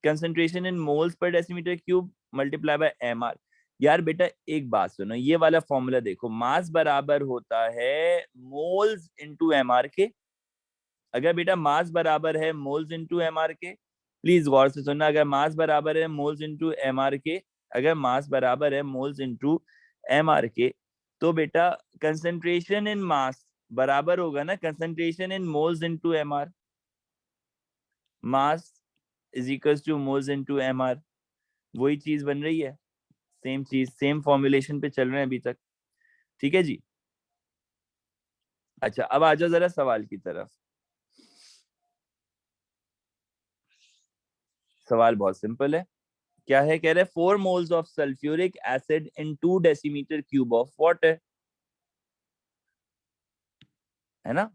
concentration in moles per decimetre cube multiply by M R. यार बेटा एक बात सुनो, ये वाला फॉर्मूला देखो, मास बराबर होता है मोल्स इनटू एम आर के। अगर बेटा मास बराबर है मोल्स इनटू एम आर के, प्लीज गौर से सुनना, अगर मास बराबर है मोल्स इनटू एम आर के, अगर मास बराबर है मोल्स इनटू एम आर के, तो बेटा कंसंट्रेशन इन मास बराबर होगा ना concentration in moles into M R. Mass is equals to moles into M R, वही चीज बन रही है, सेम चीज, सेम फॉर्मुलेशन पे चल रहे हैं अभी तक, ठीक है जी। अच्छा अब आ जाओ जरा सवाल की तरफ। सवाल बहुत सिंपल है, क्या है, कह रहे 4 moles of sulfuric acid in 2 decimeter cube of water, है ना।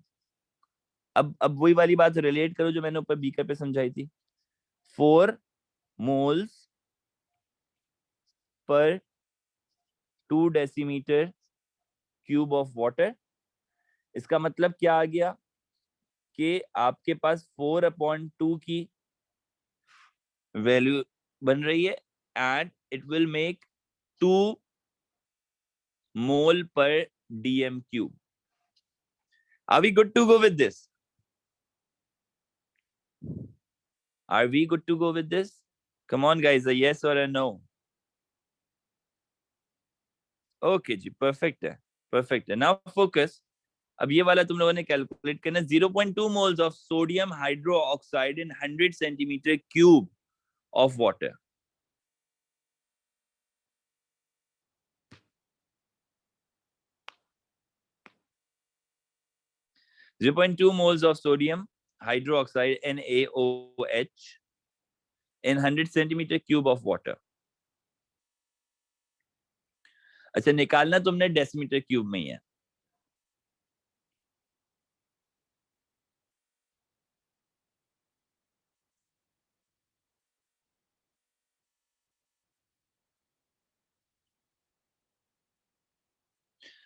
अब वही वाली बात रिलेट करो जो मैंने ऊपर बीकर पे समझाई थी, 4 moles पर 2 decimeter cube of water। इसका मतलब क्या आ गया कि आपके पास 4/2 की वैल्यू बन रही है and it will make 2 mole per dm cube. Are we good to go with this? Are we good to go with this? Come on guys, a yes और अ नो। ओके जी, perfect है, perfect है। Now focus. अब ये वाला तुम लोगों ने कैलकुलेट करना, 0.2 moles of sodium hydroxide in 100 centimetre cube of water. 0.2 moles of sodium hydroxide NaOH in 100 centimeter cube of water। अच्छा, निकालना तुमने डेसीमीटर क्यूब में ही है।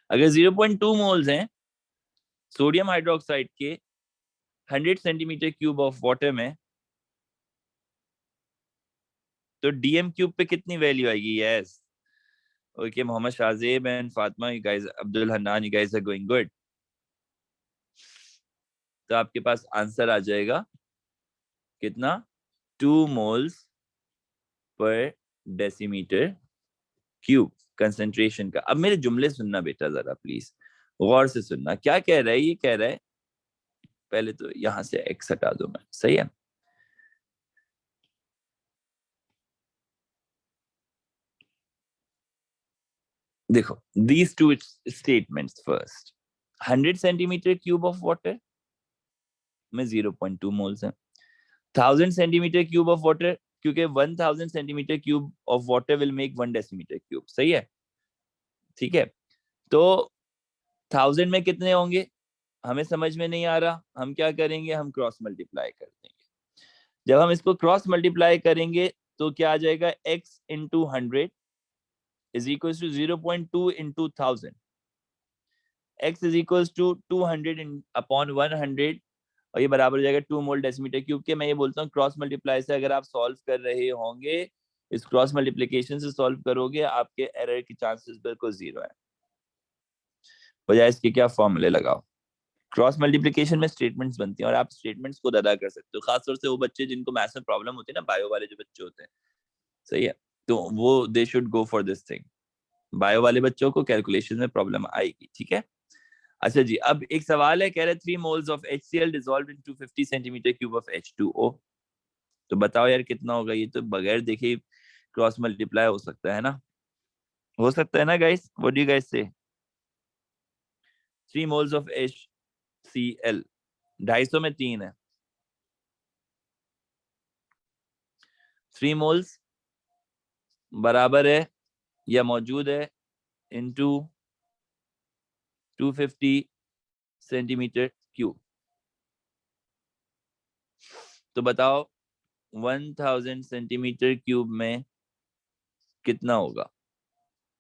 अगर 0.2 मोल्स हैं सोडियम हाइड्रोक्साइड के 100 सेंटीमीटर क्यूब ऑफ वाटर में, तो डीएम क्यूब पे कितनी वैल्यू आएगी? Yes, okay, Mohammad Shahzeb and Fatima, you guys, Abdul Hannan, you guys are going good. तो आपके पास आंसर आ जाएगा कितना? 2 moles per decimetre cube concentration का। अब मेरे जुमले सुनना बेटा जरा प्लीज, गौर से सुनना। क्या कह रहा है? ये कह रहा है, पहले तो यहां से एक्स हटा दो मैं, सही है। देखो, these two statements first, 100 centimetre cube of water में 0.2 मोल्स है, 1000 सेंटीमीटर क्यूब ऑफ वाटर, क्योंकि 1000 centimetre cube of water will make 1 decimetre cube, सही है, ठीक है। तो 1000 में कितने होंगे हमें समझ में नहीं आ रहा, हम क्या करेंगे, हम क्रॉस मल्टीप्लाई कर देंगे। जब हम इसको क्रॉस मल्टीप्लाई करेंगे तो क्या आ जाएगा, x into 100 is equal to 0.2 into 1000, x is equal to 200 upon 100, और ये बराबर हो जाएगा 2 मोल डेसीमीटर क्यूब के। मैं ये बोलता हूँ क्रॉस मल्टीप्लाई से अगर आप सॉल्व कर रहे होंगे, इस क्रॉस मल्टीप्लिकेशन से सॉल्व करोगे, आपके एरर की चांसेस बिल्कुल जीरो है। बजाय इसके क्या फॉर्मूले लगाओ। क्रॉस मल्टीप्लिकेशन में स्टेटमेंट्स बनती हैं और आप स्टेटमेंट्स खुद अदा कर सकते हो, खासतौर से वो बच्चे जिनको मैथ्स में प्रॉब्लम होती है ना, बायो वाले जो बच्चे होते हैं, सही है, तो वो they should go for this thing. Bio वाले बच्चों को कैलकुलेशन में प्रॉब्लम आएगी, ठीक है। अच्छा जी, अब एक सवाल है, कह रहे 3 moles of HCl dissolved in 250 centimetre cube of H2O। तो बताओ यार कितना होगा? ये तो बगैर देखे क्रॉस मल्टीप्लाई हो सकता है ना, हो सकता है ना guys, what do you guys से? 3 मोल्स ऑफ HCl, 250 में 3 है, 3 मोल्स बराबर है या मौजूद है इनटू 250 सेंटीमीटर क्यूब। तो बताओ 1000 सेंटीमीटर क्यूब में कितना होगा?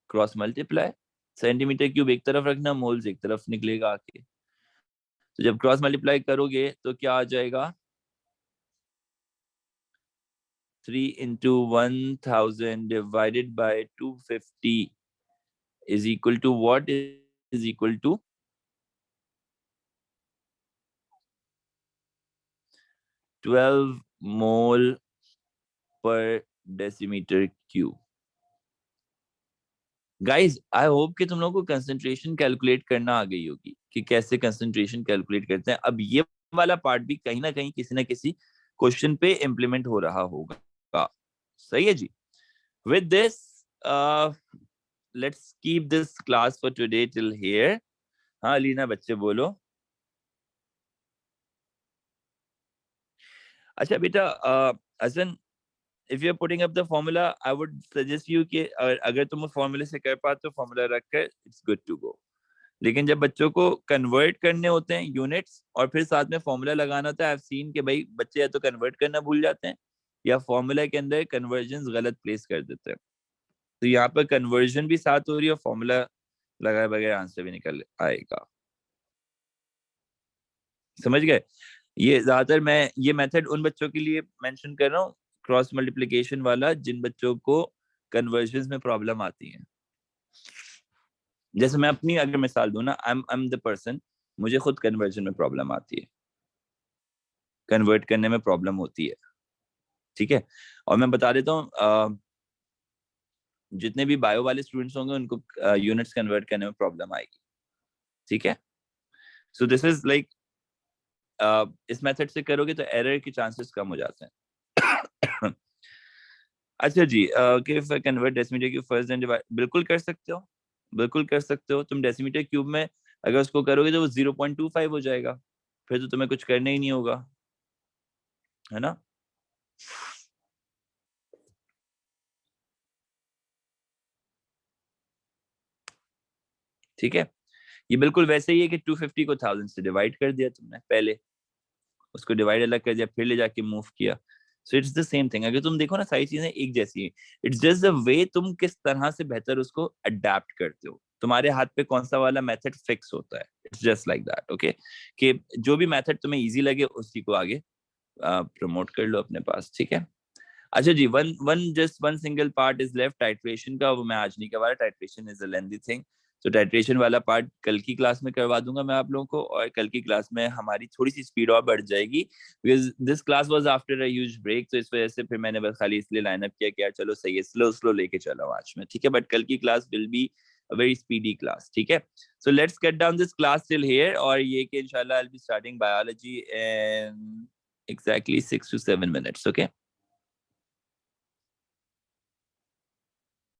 क्रॉस मल्टीप्लाई, सेंटीमीटर क्यूब एक तरफ रखना, मोल्स एक तरफ निकलेगा आके। तो जब क्रॉस मल्टीप्लाई करोगे तो क्या आ जाएगा? 3 into 1000 divided by 250 is equal to what? Is equal to 12 mole per decimetre cube. Guys, I hope कि तुम लोगों को कंसंट्रेशन कैलकुलेट करना आ गई होगी कि कैसे कंसंट्रेशन कैलकुलेट करते हैं। अब ये वाला पार्ट भी कहीं ना किसी क्वेश्चन पे इम्प्लीमेंट हो रहा होगा, सही है जी। With this let's keep this class for today till here. हाँ अलीना, बच्चे बोलो। अच्छा बेटा, Hasan, if you're putting up the formula, I would suggest you कि अगर तुम फॉर्मूले से कर पाते हो फॉर्मूला रखकर it's good to go. लेकिन जब बच्चों को कन्वर्ट करने होते हैं यूनिट्स और फिर साथ में फॉर्मूला लगाना होता है, आई हैव सीन कि भाई बच्चे या तो कन्वर्ट करना भूल जाते हैं या फॉर्मूला के अंदर कन्वर्जन गलत प्लेस कर देते हैं. तो यहाँ पर कन्वर्जन भी साथ हो रही है और फॉर्मूला लगाए बगैर आंसर भी निकल आएगा. समझ गए? ये ज्यादातर मैं ये मेथड उन बच्चों के लिए मेंशन कर रहा हूँ क्रॉस मल्टीप्लिकेशन वाला जिन बच्चों को कन्वर्जन में प्रॉब्लम आती है. जैसे मैं अपनी अगर मिसाल दूं ना, आई एम द पर्सन, मुझे खुद कन्वर्जन में प्रॉब्लम आती है, कन्वर्ट करने में प्रॉब्लम होती है. ठीक है, और मैं बता देता हूँ जितने भी बायो वाले स्टूडेंट्स होंगे उनको यूनिट्स कन्वर्ट करने में प्रॉब्लम आएगी. ठीक है, सो दिस इज लाइक इस मेथड से करोगे तो एरर के चांसेस कम हो जाते हैं. अच्छा जी, convert decimetre cube first and divide, बिल्कुल कर सकते हो, बिल्कुल कर सकते हो. तुम डेसिमीटर क्यूब में अगर उसको करोगे तो वो 0.25 हो जाएगा, फिर तो तुम्हें कुछ करना ही नहीं होगा, है ना. ठीक है, ये बिल्कुल वैसे ही है कि 250 को 1000 से डिवाइड कर दिया तुमने, पहले उसको डिवाइड अलग कर दिया, फिर ले जाके मूव किया. So it's the same thing. अगर तुम देखो ना सारी चीजें एक जैसी है, इट्स जस्ट द वे तुम किस तरह से बेहतर उसको अडेप्ट करते हो. तुम्हारे हाथ पे कौन सा वाला मेथड फिक्स होता है. It's just like that. Okay, कि जो भी मेथड तुम्हें इजी लगे उसी को आगे प्रमोट कर लो अपने पास. ठीक है. अच्छा जी, one single part is left titration का, वो मैं आज नहीं करवा रहा. Titration is a lengthy thing. तो टाइट्रेशन वाला पार्ट कल की क्लास में करवा दूंगा मैं आप लोगों को, और कल की क्लास में हमारी थोड़ी सी स्पीड और बढ़ जाएगी because this class was after a huge break. तो इस वजह से फिर मैंने बस खाली इसलिए लाइन अप किया कि यार चलो सही है, स्लो स्लो लेके चलो आज में. ठीक है, बट कल की class will be a very speedy class. ठीक है, so let's get down this class till here. और ये कि इंशाल्लाह I'll be starting biology in exactly 6 to 7 minutes. Okay.